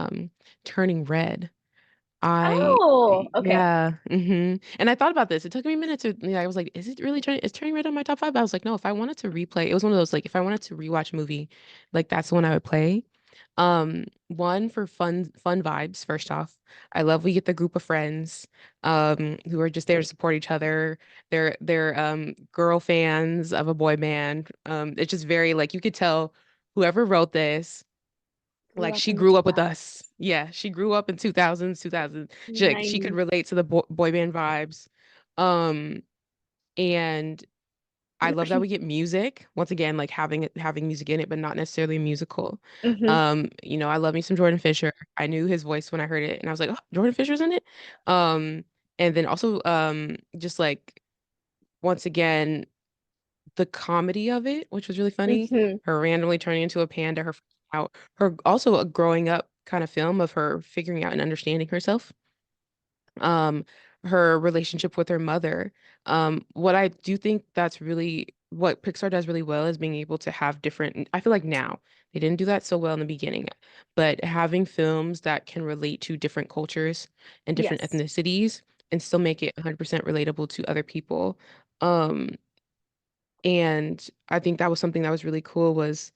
Turning Red. I Oh, okay. yeah, And I thought about this. It took me a minute to, I was like, is it really turning red on my top five? But I was like, no, if I wanted to replay, it was one of those like if I wanted to rewatch a movie, like that's the one I would play. One for fun vibes, first off. I love we get the group of friends who are just there to support each other. They're girl fans of a boy band. It's just very like you could tell whoever wrote this Grew like up she in the grew up with 2000s. us. Yeah, she grew up in 2000s, 2000. She could 90s. relate to the boy band vibes. Um, and I love that we get music. Once again, like having music in it, but not necessarily a musical. Hmm. I love me some Jordan Fisher. I knew his voice when I heard it, and I was like, oh, Jordan Fisher's in it. Um, and then also just like once again the comedy of it, which was really funny. Hmm. Her randomly turning into a panda, her out, her also a growing up kind of film of her figuring out and understanding herself. Um, her relationship with her mother. What I do think that's really what Pixar does really well is being able to have different, I feel like now they didn't do that so well in the beginning, but having films that can relate to different cultures and different Yes. ethnicities and still make it 100% relatable to other people. Um, and I think that was something that was really cool was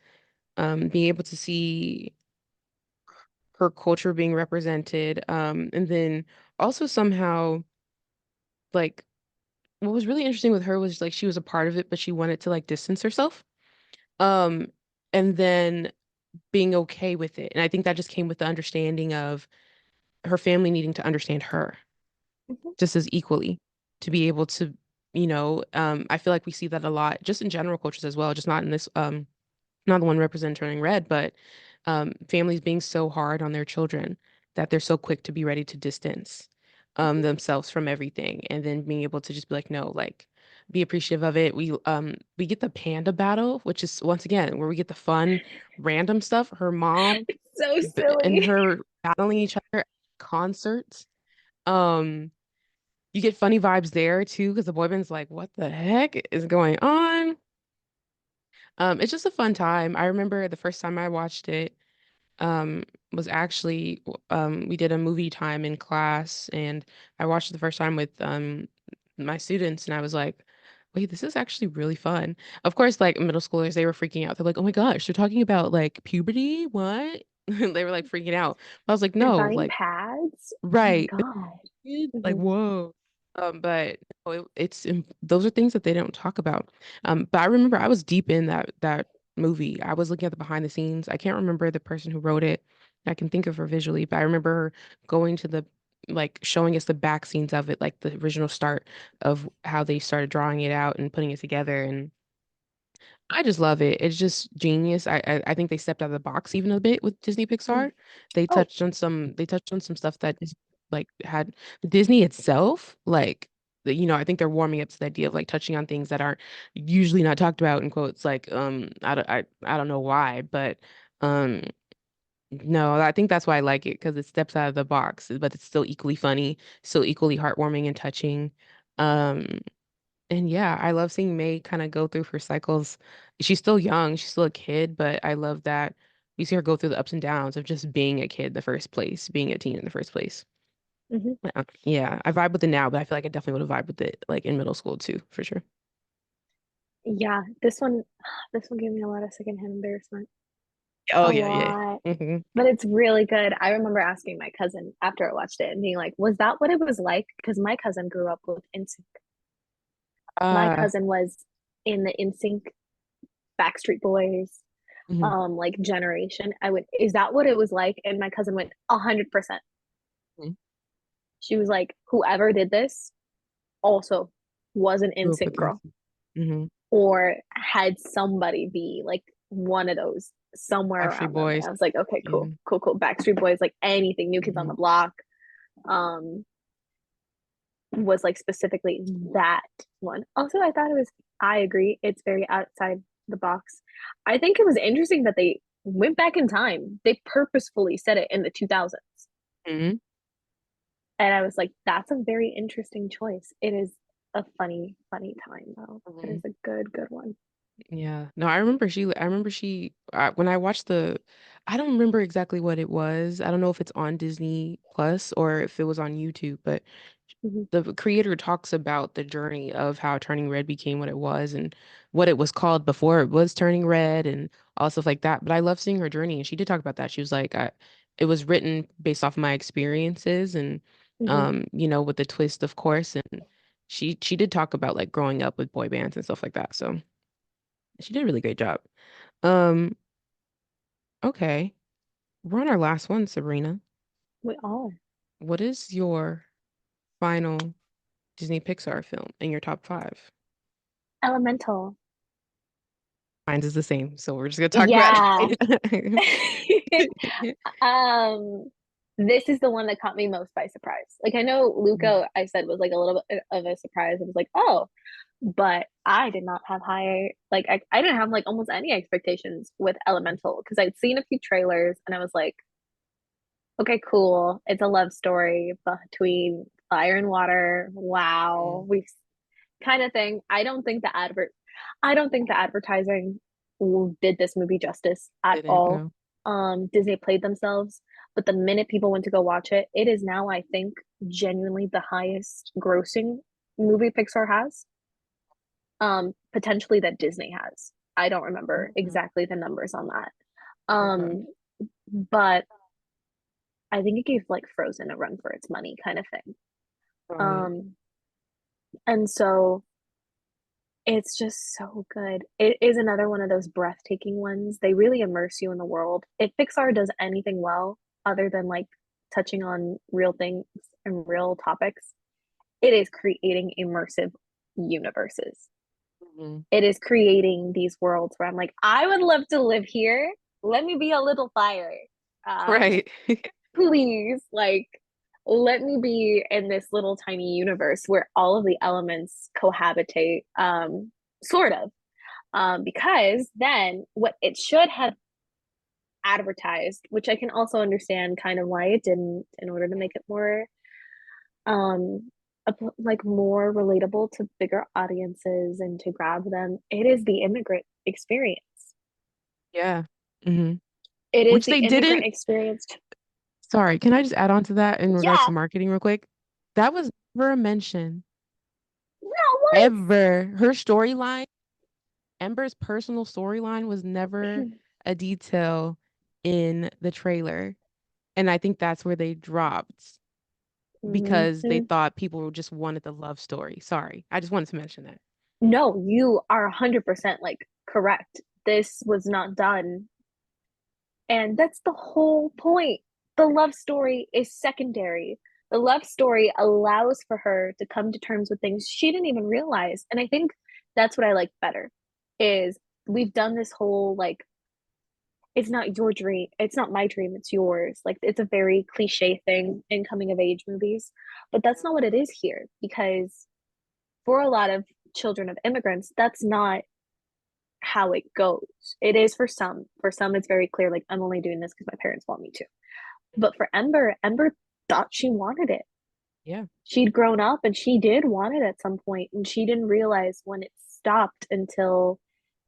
being able to see her culture being represented. And then also somehow like what was really interesting with her was like she was a part of it, but she wanted to like distance herself. Um, and then being okay with it. And I think that just came with the understanding of her family needing to understand her Hmm. just as equally to be able to, I feel like we see that a lot just in general cultures as well, just not in this not the one representing turning red, but families being so hard on their children that they're so quick to be ready to distance themselves from everything, and then being able to just be like, no, like be appreciative of it. We get the panda battle, which is once again where we get the fun, random stuff. Her mom It's so and silly. her battling each other at concerts. Um, you get funny vibes there too, because the boy band's like, what the heck is going on? It's just a fun time. I remember the first time I watched it, was actually we did a movie time in class and I watched it the first time with my students and I was like, wait, this is actually really fun. Of course, like middle schoolers, they were freaking out. They're like, oh my gosh, they're talking about like puberty? What? They were like freaking out. But I was like, They're no, buying like pads. Oh my right. God. Like, Hmm. whoa. But no, those are things that they don't talk about. But I remember I was deep in that movie. I was looking at the behind the scenes. I can't remember the person who wrote it. I can think of her visually, but I remember her going to the like showing us the back scenes of it, like the original start of how they started drawing it out and putting it together. And I just love it. It's just genius. I think they stepped out of the box even a bit with Disney Pixar. Oh, They touched on some stuff that is like had Disney itself, like I think they're warming up to the idea of like touching on things that aren't usually not talked about in quotes. Like I don't know why, but um No, I think that's why I like it because it steps out of the box, but it's still equally funny, still equally heartwarming and touching. Um, and yeah, I love seeing May kind of go through her cycles. She's still young, she's still a kid, but I love that we see her go through the ups and downs of just being a kid in the first place, being a teen in the first place. Hmm. Yeah, I vibe with it now, but I feel like I definitely would have vibed with it like in middle school too, for sure. Yeah, this one gave me a lot of secondhand embarrassment. Oh A yeah, yeah. lot. Hmm. But it's really good. I remember asking my cousin after I watched it and being like, was that what it was like? Because my cousin grew up with NSYNC. My Uh, cousin was in the NSYNC Backstreet Boys mhm, like generation. Is that what it was like? And my cousin went 100%. mhm. She was like, whoever did this also was an Grew up NSYNC with girl instinct. Hmm. or had somebody be like one of those somewhere Backstreet around them. And Boys. I was like, okay, Yeah. cool, cool, cool. Backstreet Boys, like anything, New Kids on Hmm. the Block, um, was like specifically that one. Also, I agree, it's very outside the box. I think it was interesting that they went back in time. They purposefully set it in the 2000s. Hmm. And I was like, that's a very interesting choice. It is a funny, funny time, though. It Hmm. is a good, good one. Yeah. No, when I watched I don't remember exactly what it was. I don't know if it's on Disney Plus or if it was on YouTube, but Mhm. the creator talks about the journey of how Turning Red became what it was and what it was called before it was Turning Red and all stuff like that. But I love seeing her journey, and she did talk about that. She was like, it was written based off my experiences and, Mhm. with the twist, of course. And she did talk about like growing up with boy bands and stuff like that. So she did a really great job. Um, okay, we're on our last one, Sabrina. We all What is your final Disney Pixar film in your top five? elemental. Mine's is the same, so we're just gonna talk about Yeah. it. um, this is the one that caught me most by surprise. Like I know Mhm. Luca, I said was like a little bit of a surprise. It was like, oh, but I did not have I didn't have like almost any expectations with Elemental because I'd seen a few trailers and I was like, okay, cool. It's a love story between fire and water. Wow. Mhm. We kind of thing. I don't think the advertising did this movie justice at Didn't all. know. Disney played themselves, but the minute people went to go watch it, it is now, I think, genuinely the highest grossing movie Pixar has. Potentially that Disney has. I don't remember Mhm. exactly the numbers on that. Okay. Um, but I think it gave like Frozen a run for its money kind of thing. Right. Um, and so it's just so good. It is another one of those breathtaking ones. They really immerse you in the world. If Pixar does anything well, other than like touching on real things and real topics, it is creating immersive universes. Mhm. It is creating these worlds where I'm like, I would love to live here. Let me be a little fire. Um, Right. please, like, let me be in this little tiny universe where all of the elements cohabitate, sort of. Because then what it should have advertised, which I can also understand kind of why it didn't, in order to make it more um like more relatable to bigger audiences and to grab them, it is the immigrant experience. Yeah. Hmm. It is Which the they immigrant didn't. experience. Sorry, can I just add on to that in regards Yeah, to marketing real quick? That was never a mention not ever. Her storyline, Ember's personal storyline was never once. a detail in the trailer. And I think that's where they dropped because they Mhm. thought people just wanted the love story. Sorry. I just wanted to mention that. No, you are 100% like correct. This was not done. And that's the whole point. The love story is secondary. The love story allows for her to come to terms with things she didn't even realize. And I think that's what I like better is we've done this whole like it's not your dream, it's not my dream, it's yours. Like it's a very cliche thing in coming of age movies, but that's not what it is here because for a lot of children of immigrants, that's not how it goes. It is for some. For some, it's very clear, like, I'm only doing this because my parents want me to. But for Ember, Ember thought she wanted it. Yeah. She'd grown up and she did want it at some point, and she didn't realize when it stopped until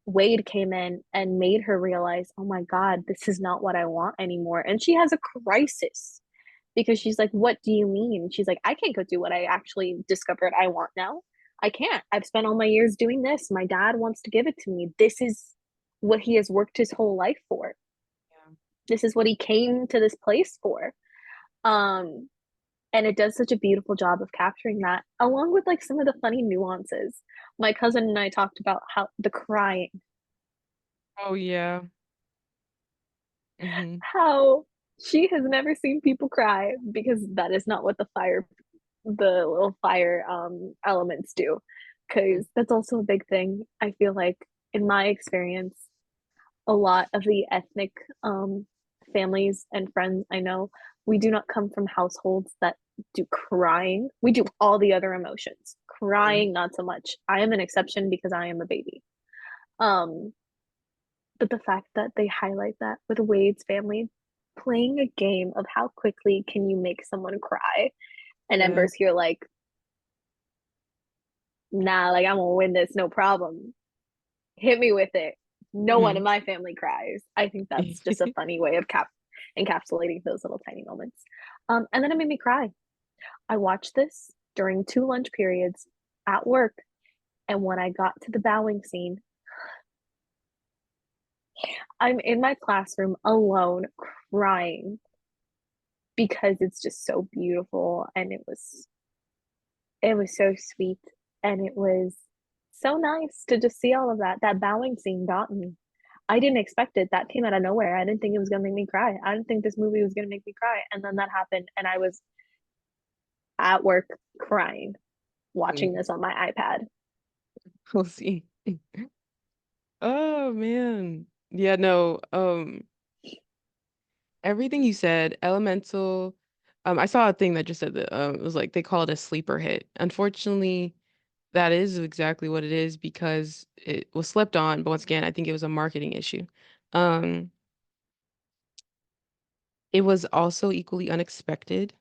Wade came in and made her realize, oh my God, this is not what I want anymore. And she has a crisis because she's like, what do you mean? She's like, I can't go do what I actually discovered I want now. I can't. I've spent all my years doing this. My dad wants to give it to me. This is what he has worked his whole life for. Yeah. This is what he came to this place for. Um, and it does such a beautiful job of capturing that, along with like some of the funny nuances. My cousin and I talked about how the crying, Oh yeah. Hmm. how she has never seen people cry because that is not what the little fire elements do. Because that's also a big thing. I feel like in my experience, a lot of the ethnic families and friends I know, we do not come from households that do crying. We do all the other emotions. Mm. Crying, not so much. I am an exception because I am a baby. Um, but the fact that they highlight that with Wade's family playing a game of how quickly can you make someone cry, and Yeah. Ember's here like, nah, like I'm gonna win this, no problem. Hit me with it. No one Hmm. in my family cries. I think that's just a funny way of encapsulating those little tiny moments. And then it made me cry. I watched this during two lunch periods at work, and when I got to the bowing scene, I'm in my classroom alone crying because it's just so beautiful, and it was so sweet, and it was so nice to just see all of that. That bowing scene got me. I didn't expect it. That came out of nowhere. I didn't think it was gonna make me cry. I didn't think this movie was gonna make me cry. And then that happened, and I was at work crying, watching Mm. this on my iPad. We'll see. Oh man. Yeah, no. Everything you said, Elemental. I saw a thing that just said that it was like they call it a sleeper hit. Unfortunately, that is exactly what it is because it was slept on, but once again, I think it was a marketing issue. Um, it was also equally unexpected.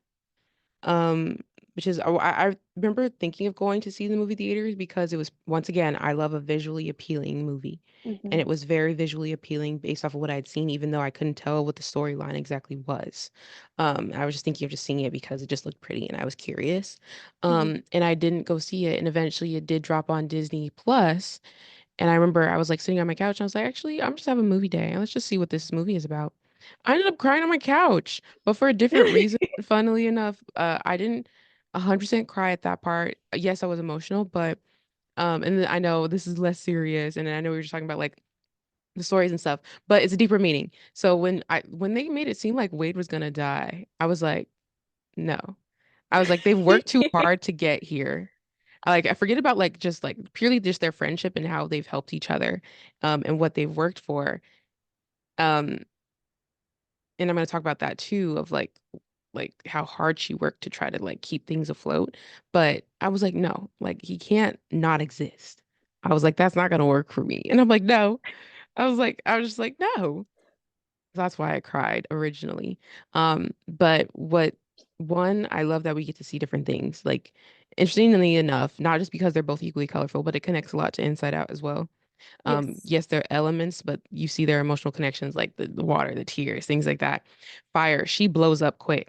Um, which is I remember thinking of going to see the movie theaters because it was once again I love a visually appealing movie, and Mm-hmm. it was very visually appealing based off of what I'd seen, even though I couldn't tell what the storyline exactly was. I was just thinking of just seeing it because it just looked pretty and I was curious. Mm-hmm. And I didn't go see it, and eventually it did drop on Disney Plus. And I remember I was like sitting on my couch and I was like, actually, I'm just having a movie day and let's just see what this movie is about. I ended up crying on my couch, but for a different reason. Funnily enough, I didn't 100% cry at that part. Yes, I was emotional, but and then I know this is less serious, and I know we were just talking about like the stories and stuff, but it's a deeper meaning. So when they made it seem like Wade was gonna die, I was like, no. I was like, they've worked too hard to get here. I forget about like just like purely just their friendship and how they've helped each other, and what they've worked for. Um, and I'm gonna talk about that too, of like how hard she worked to try to like keep things afloat. But I was like, no, like he can't not exist. I was like, that's not gonna work for me. And I'm like, no. I was just like, no. That's why I cried originally. But what one, I love that we get to see different things. Like, interestingly enough, not just because they're both equally colorful, but it connects a lot to Inside Out as well. Yes. Yes, they're elements, but you see their emotional connections, like the water, the tears, things like that. Fire, she blows up quick.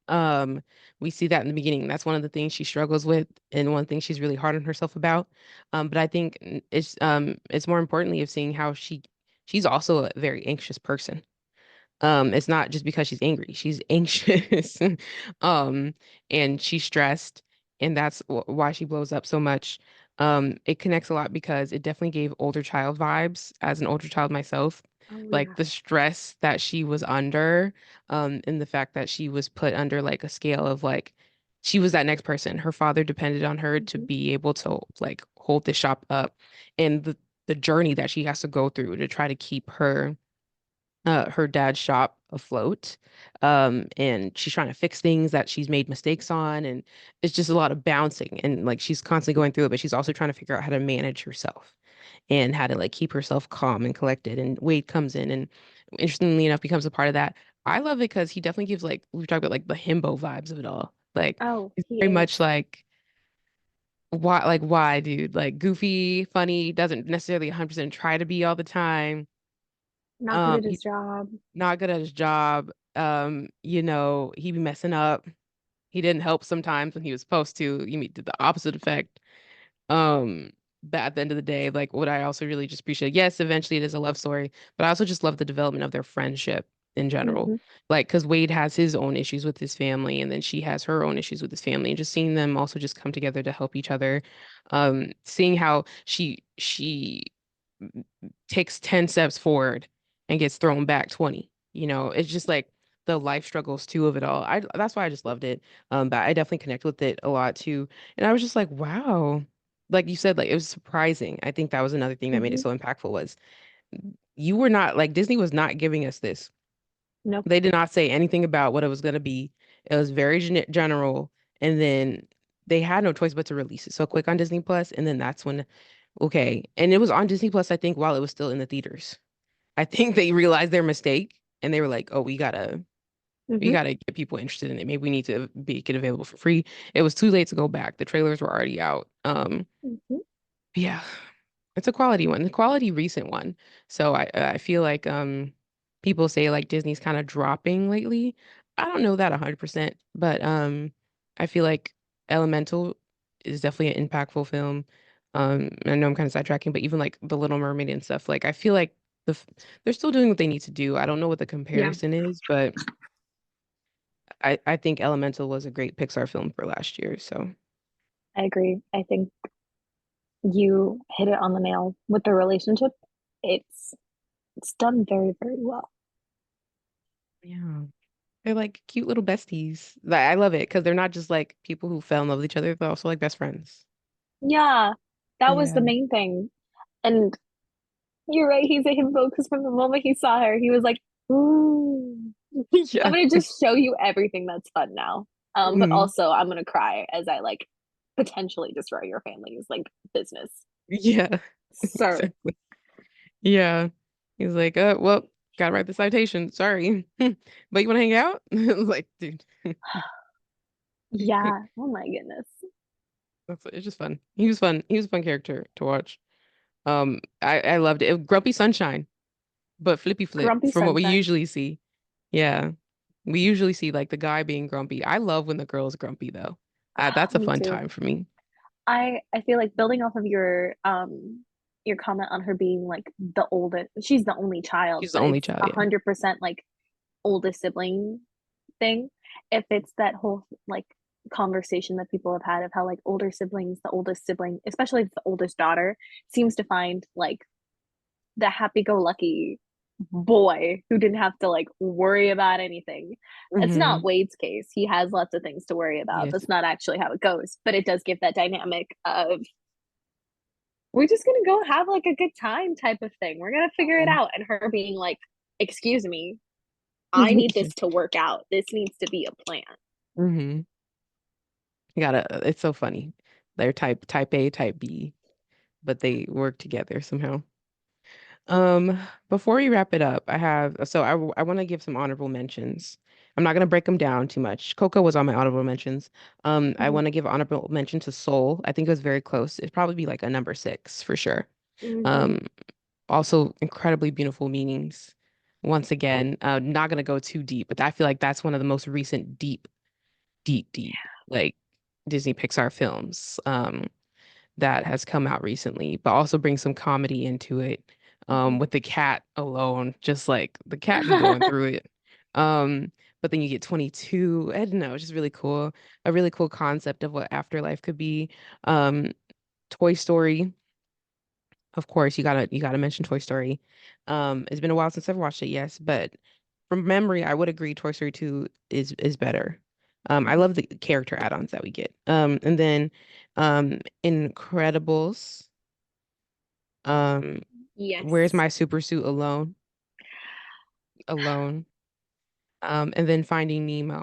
Um, we see that in the beginning. That's one of the things she struggles with, and one thing she's really hard on herself about. But I think it's more importantly of seeing how she's also a very anxious person. It's not just because she's angry. She's anxious. Um, and she's stressed, and that's why she blows up so much. It connects a lot because it definitely gave older child vibes as an older child myself. Oh Like yeah. the stress that she was under, and the fact that she was put under like a scale of like she was that next person. Her father depended on her to Mm-hmm. be able to like hold the shop up, and the journey that she has to go through to try to keep her dad's shop afloat. And she's trying to fix things that she's made mistakes on, and it's just a lot of bouncing, and like she's constantly going through it, but she's also trying to figure out how to manage herself. and how to like keep herself calm and collected. And Wade comes in and interestingly enough becomes a part of that. I love it because he definitely gives like we've talked about like the himbo vibes of it all. Like Oh, it's he very much is why, dude? Like goofy, funny, doesn't necessarily 100% try to be all the time. not good at his He's job. not good at his job. He be messing up. He didn't help sometimes when he was supposed to. You mean did the opposite effect. Um, but at the end of the day, like what I also really just appreciate, yes, eventually it is a love story, but I also just love the development of their friendship in general. Hmm. Like, because Wade has his own issues with his family, and then she has her own issues with his family, and just seeing them also just come together to help each other. Seeing how she takes 10 steps forward and gets thrown back 20. It's just like the life struggles too of it all. That's why I just loved it. But I definitely connect with it a lot too. And I was just like, wow. Like you said, like it was surprising. I think that was another thing that made it Hmm. so impactful was you were not like Disney was not giving us this. Nope. They did not say anything about what it was going to be. It was very general. And then they had no choice but to release it so quick on Disney Plus. And then that's when, okay. And it was on Disney Plus, I think, while it was still in the theaters. I think they realized their mistake and they were like, oh, we Hmm. gotta get people interested in it. Maybe we need to make it available for free. It was too late to go back. The trailers were already out. Hmm. Yeah, it's a quality one, a quality recent one. So I feel like people say like Disney's kind of dropping lately. I don't know that 100%, but I feel like Elemental is definitely an impactful film. I know I'm kind of sidetracking, but even like The Little Mermaid and stuff, like I feel like they're still doing what they need to do. I don't know what the Yeah, comparison is, but I think Elemental was a great Pixar film for last year. So I agree. I think you hit it on the nail with the relationship. It's it's done very, very well. yeah. They're like cute little besties. Like, I love it because they're not just like people who fell in love with each other, they're also like best friends. Yeah, that was the Yeah. main thing. And you're right, he's a himbo because from the moment he saw her, he was like, ooh, I'm Yeah. gonna just show you everything that's fun now. But Mhm. also I'm gonna cry as I like potentially destroy your family's like business. Yeah. Sir. Exactly. Yeah. He's like, well, gotta write the citation. Sorry. But you wanna hang out? Like, dude. Yeah. Oh my goodness. It's just fun. He was fun. He was a fun character to watch. I loved it. Grumpy Sunshine, but flippy flip Grumpy from what we Sunshine. usually see. Yeah. We usually see like the guy being grumpy. I love when the girl's grumpy though. That's a Me fun too. time for me. I feel like building off of your comment on her being like the oldest, she's the only child, She's the but only it's child, yeah. 100% like oldest sibling thing. If it's that whole like conversation that people have had of how like older siblings, the oldest sibling, especially the oldest daughter, seems to find like the happy-go-lucky boy who didn't have to like worry about anything. It's not Hmm. Wade's case. He has lots of things to worry about. Yes. That's not actually how it goes, but it does give that dynamic of we're just gonna go have like a good time type of thing. We're gonna figure it out. And her being like, excuse me, I need this to work out. This needs to be a plan. Hmm. It's so funny. They're type A, type B, but they work together somehow. Um, Before we wrap it up, I want to give some honorable mentions. I'm not gonna break them down too much. Coco was on my honorable mentions. I Mm-hmm. want to give honorable mention to Soul. I think it was very close. It'd probably be like a number 6 for sure. Mm-hmm. Um, Also incredibly beautiful meanings. Once again, not gonna go too deep, but I feel like that's one of the most recent deep, like Disney Pixar films that has come out recently, but also bring some comedy into it. Mm-hmm. With the cat alone, just like the cat be going through it. Um, but then you get 22. I don't know, it's just really cool. A really cool concept of what afterlife could be. Um, Toy Story. Of course, you gotta mention Toy Story. It's been a while since I've watched it, yes, but from memory, I would agree Toy Story 2 is better. I Mm-hmm. love the character add-ons that we get. And then Incredibles, um, Where's Yes. My Super Suit Alone? Alone. And then Finding Nemo.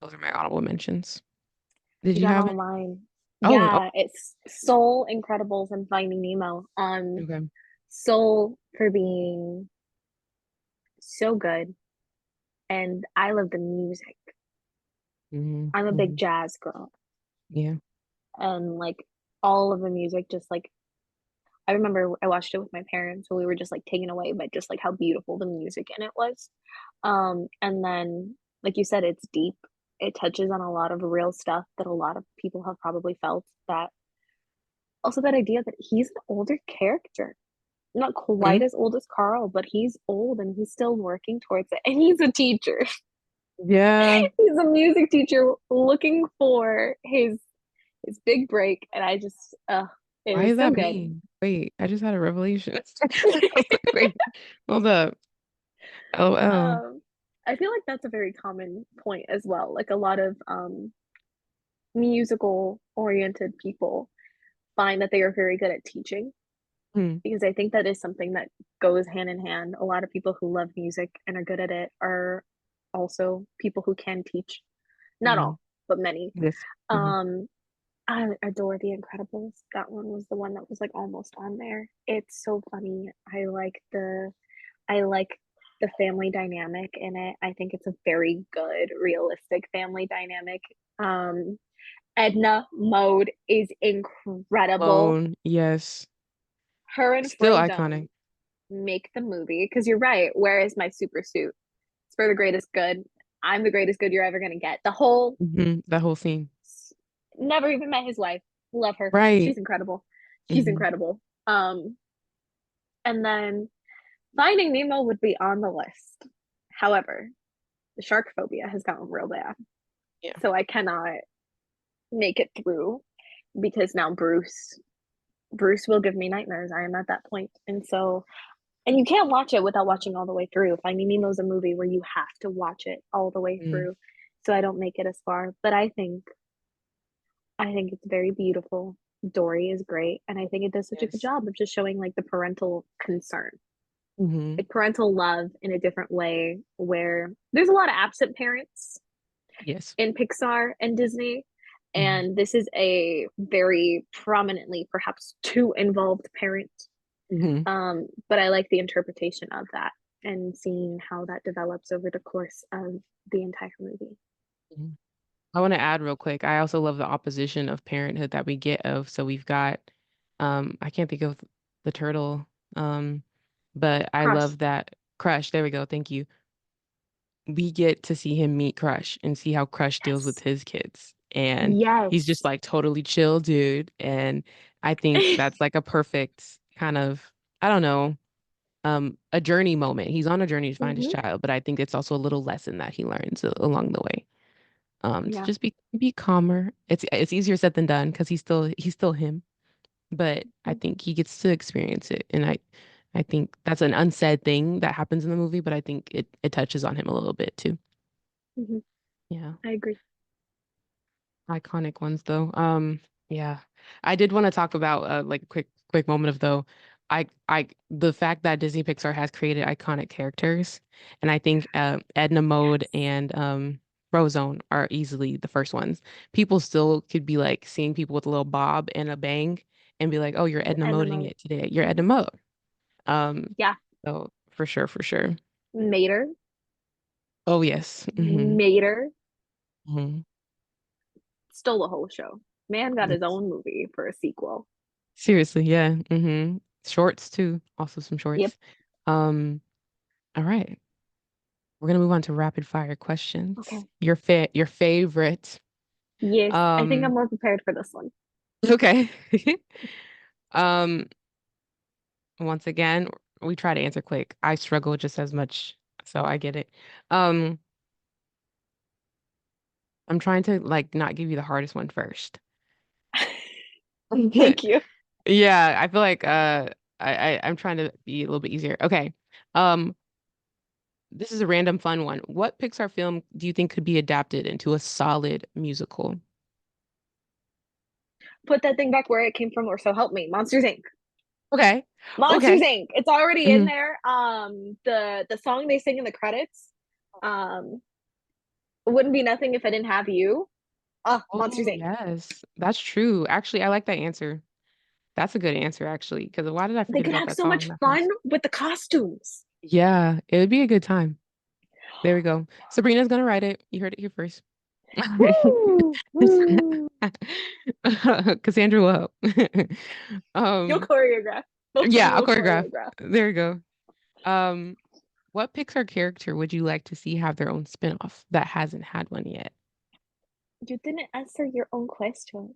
Those are my honorable mentions. Did You you got have all any? mine. Oh, oh, Yeah, it's Soul, Incredibles, and Finding Nemo. okay. Soul for being so good, and I love the music. Hmm. I'm a big Hmm. jazz girl, Yeah. and like all of the music, just like I remember I watched it with my parents, and we were just like taken away by just like how beautiful the music in it was. And then, like you said, it's deep. It touches on a lot of real stuff that a lot of people have probably felt. That also that idea that he's an older character, not Hmm. quite as old as Carl, but he's old and he's still working towards it. And he's a teacher. Yeah. He's a music teacher looking for his big break. And I just, it Why was is so that good. me? Wait, I just had a revelation. I was like, wait, hold up. Oh, oh. um, I feel like that's a very common point as well. Like a lot of musical oriented people find that they are very good at teaching Hmm. because I think that is something that goes hand in hand. A lot of people who love music and are good at it are also people who can teach. Not Hmm. all, but many. Yes. Hmm. Um, I adore The Incredibles. That one was the one that was like almost on there. It's so funny. I like the family dynamic in it. I think it's a very good, realistic family dynamic. Um, Edna Mode is incredible. Bone. Yes. Her and Still iconic. Frozone make the movie because you're right. Where is my super suit? It's for the greatest good. I'm the greatest good you're ever gonna get. The whole Hmm. That whole scene. never even met his wife. Love her. Right. She's incredible. She's Hmm. incredible. And then Finding Nemo would be on the list. However, the shark phobia has gotten real bad. Yeah. So I cannot make it through because now Bruce will give me nightmares. I am at that point. And you can't watch it without watching all the way through. Finding Nemo is a movie where you have to watch it all the way Mm. through. So I don't make it as far. But I think it's very beautiful. Dory is great. And I think it does such a good Yes. job of just showing like the parental concern, Hmm. like parental love in a different way where there's a lot of absent parents Yes. in Pixar and Disney. Hmm. And this is a very prominently, perhaps too involved parent. Hmm. But I like the interpretation of that and seeing how that develops over the course of the entire movie. Hmm. I want to add real quick. I also love the opposition of parenthood that we get of. So we've got, I can't think of the turtle, um, but I Crush. love that Crush. There we go. Thank you. We get to see him meet Crush and see how Crush deals with Yes. his kids. And he's just Yes. like totally chill dude. And I think that's like a perfect kind of, I don't know, a journey moment. He's on a journey to find his Hmm. child, but I think it's also a little lesson that he learns along the way. To Yeah. just be calmer. It's easier said than done because he's still him, but I think he gets to experience it. And I think that's an unsaid thing that happens in the movie, but I think it touches on him a little bit too. Hmm. Yeah. I agree. Iconic ones though. Yeah. I did want to talk about like a quick moment of though. I the fact that Disney Pixar has created iconic characters, and I think Edna Mode Yes. and Frozone are easily the first ones. People still could be like seeing people with a little bob and a bang and be like, "Oh, you're Edna Moding Enema. it today. You're Edna Hmm. Mode." Um, Yeah. so for sure, for sure. Mater. Oh yes. Hmm. Mater Hmm. stole the whole show. Man got his own movie for a sequel. Seriously, yeah. Shorts too. Also some Yep. shorts. Um, all right. We're gonna move on to rapid fire Okay. questions. Your favorite. Yes. I think I'm Um, more prepared for this one. okay. Um, once again, we try to answer quick. I struggle just as much, so I get it. Um, I'm trying to like not give you the hardest one first. Thank you. Yeah, I feel like I'm trying to be a little bit easier. Okay. Um, This is a random fun one. What Pixar film do you think could be adapted into a solid musical? Put that thing back where it came from, or so help me. Monsters Inc. Okay. Monsters Okay. Inc. It's already in Hmm. there. The song they sing in the credits, um, wouldn't be nothing if I didn't have you. Ah, Monsters Oh, Inc. yes. That's true. Actually, I like that answer. That's a good answer, actually. Because why did I They forget could about have that so much song at fun first? with the costumes. Yeah, it would be a good time. There we go. Sabrina's gonna write it. You heard it here first. Woo! Woo! Cassandra will help. You'll Um, choreograph. Both of yeah, you I'll will choreograph. choreograph. There we go. Um, what Pixar character would you like to see have their own spin-off that hasn't had one yet? You didn't answer your own question.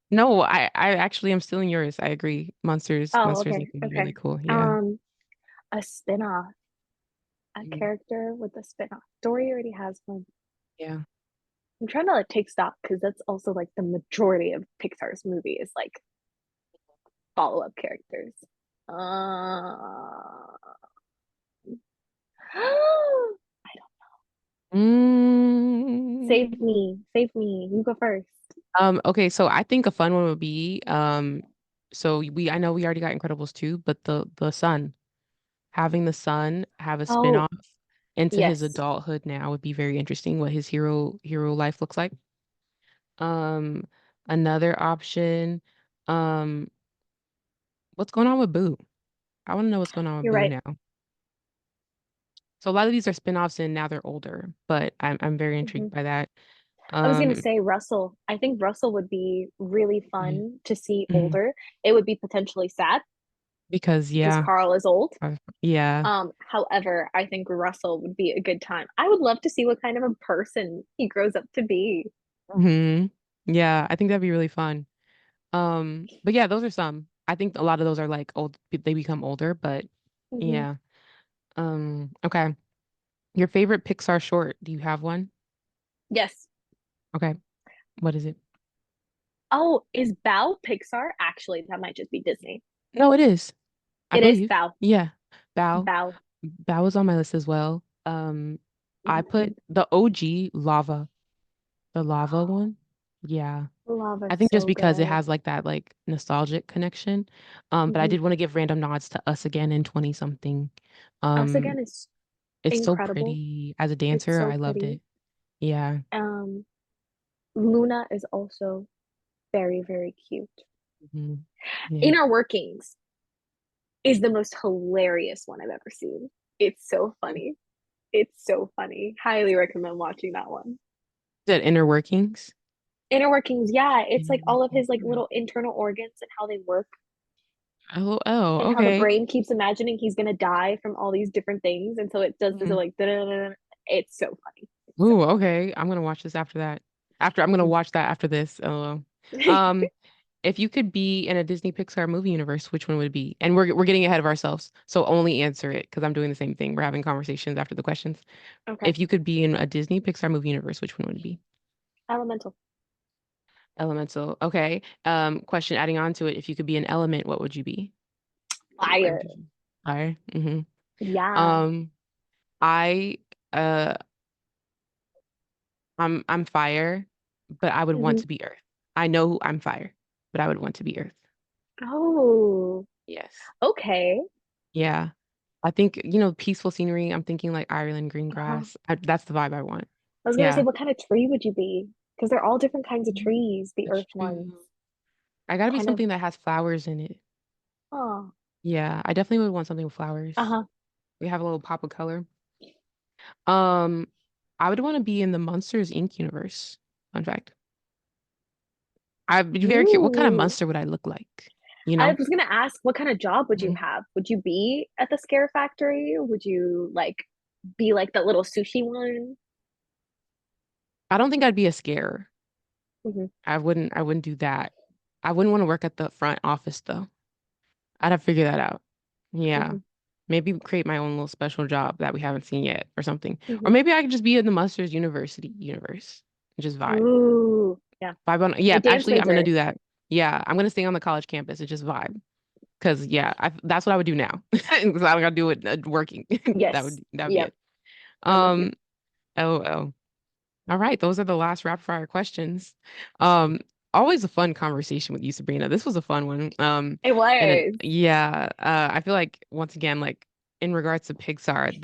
No, I actually am stealing yours. I agree. Oh, Monsters okay, Inc. would be really okay. cool. Yeah. Um, a spin-off, a Mhm. character with a spin-off. Dory already has one. Yeah. I'm trying to like take stock because that's also like the majority of Pixar's movie is like follow-up characters. I don't Mm. save me, save me. You go first. Okay, so I think a fun one would be so I know we already got Incredibles 2, but the son, having the son have a Oh, spin-off into his yes, adulthood now would be very interesting what his hero life looks like. Um another option, um what's going on with Boo? I want to know what's going on with you're Boo right. now. So a lot of these are spin-offs and now they're older, but I'm very Mhm. intrigued by that. I was gonna Um say Russell. I think Russell would be really mhm, fun to see mhm. older. It would be potentially sad Because because yeah, Carl is old. yeah. However, I think Russell would be a good time. I would love to see what kind of a person he grows up to be. Hmm. Yeah, I think that'd be really fun. But yeah, those are some. I think a lot of those are like old, they become older, but Hmm. yeah. Okay. Your favorite Pixar short, do you have one? Yes. Okay. What is it? Oh, is Bao Pixar? Actually, that might just be Disney. No, it is. I It is believe. Bao. Yeah. Bao. Bao. Bao was on my list as well. I Mhm. put the OG lava, the lava one. Yeah. I Lava's think just so because it good. has like that like nostalgic connection. But I Hmm. did want to give random nods to Us Again in 20 something. Us Um, Again is it's so incredible. pretty. As a It's dancer, so I loved pretty. it. Yeah. Um, Luna is also very, very cute. Mhm. Yeah. Inner Workings is the most hilarious one I've ever seen. It's so funny. It's so funny. Highly recommend watching that one. That inner workings. Inner Workings, yeah, it's Inner like all of workings. his like Okay. little internal organs and how they work Oh, oh, and how the okay. brain keeps imagining he's gonna die from all these different things, and so it does this Mhm. like da-da-da-da. It's so funny. It's so Ooh, okay. I'm gonna watch this after that. After I'm gonna funny. watch that after this. Oh. Um, if you could be in a Disney Pixar movie universe, which one would it be? And we're getting ahead of ourselves, so only answer it because I'm doing the same thing. We're having conversations after the questions. Okay. If you could be in a Disney Pixar movie universe, which one would it be? Elemental. Elemental. Okay. Question adding on to it, if you could be an element, what would you be? What Fire. would you? Fire. Yeah. Um, I uh I'm fire, but I would want Hmm. to be earth. I know I'm fire, but I would want to be earth. Oh, Yes. okay. Yeah. I think, peaceful scenery. I'm thinking like Ireland, green Uh-huh. grass. That's the vibe I want. I was gonna say, Yeah. what kind of tree would you be? Because they're all different kinds of Mhm. trees, the That's earth ones. true. I gotta be Kind of, something that has flowers in it. oh, Yeah, I definitely would want something with flowers. uh-huh. We have a little pop of color. Um, I would want to be in the Monsters Inc. universe. Fun fact. I'd be very curious. What kind of Ooh. monster would I look like? You I know? was gonna ask, what kind of job would you Mhm. have? Would you be at the scare factory? Would you like be like the little sushi one? I don't think I'd be a scarer. Hmm. I wouldn't do that. I wouldn't want to work at the front office though. I'd have to figure that out. Yeah. Hmm. Maybe create my own little special job that we haven't seen yet or something. Or Hmm. maybe I could just be in the Musters University universe and just vibe. Ooh, yeah. Vibe on, A yeah, dance actually I'm gonna major. do that. Yeah, I'm gonna stay on the college campus and just vibe. Cause yeah, that's what I would do now. Because I don't gotta do it working. Yes. That would be Yep. it. I'm with you. Um, oh. All right, those are the last rapid fire questions. Um, Always a fun conversation with you, Sabrina. This was a fun one. It And was. yeah, I feel like once again, like in regards to Pixar,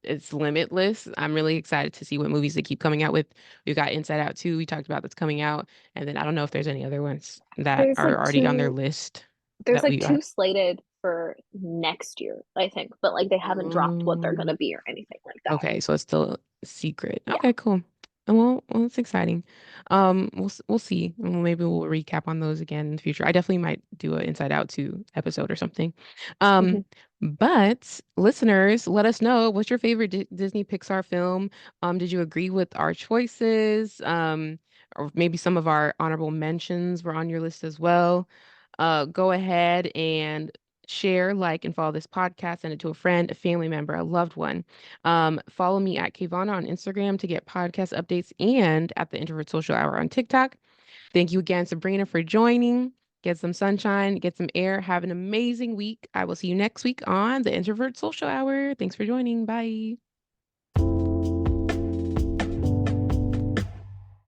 it's limitless. I'm really excited to see what movies they keep coming out with. We've got Inside Out 2 we talked about that's coming out, and then I don't know if there's any other ones that There's are like already on their two list there's that like we got. two slated for next year, I think, but like they haven't dropped what they're Um, gonna be or anything like that. Okay, so it's still a secret. Yeah. Okay, cool. Well, it's exciting. We'll see. Maybe we'll recap on those again in the future. I definitely might do an Inside Out 2 episode or something. Hmm. Um, but listeners, let us know what's your favorite Disney Pixar film. Did you agree with our choices? Or maybe some of our honorable mentions were on your list as well. Go ahead and share, like, and follow this podcast. Send it to a friend, a family member, a loved one. Follow me at Kivana on Instagram to get podcast updates and at the Introvert Social Hour on TikTok. Thank you again, Sabrina, for joining. Get some sunshine, get some air. Have an amazing week. I will see you next week on the Introvert Social Hour. Thanks for joining. Bye.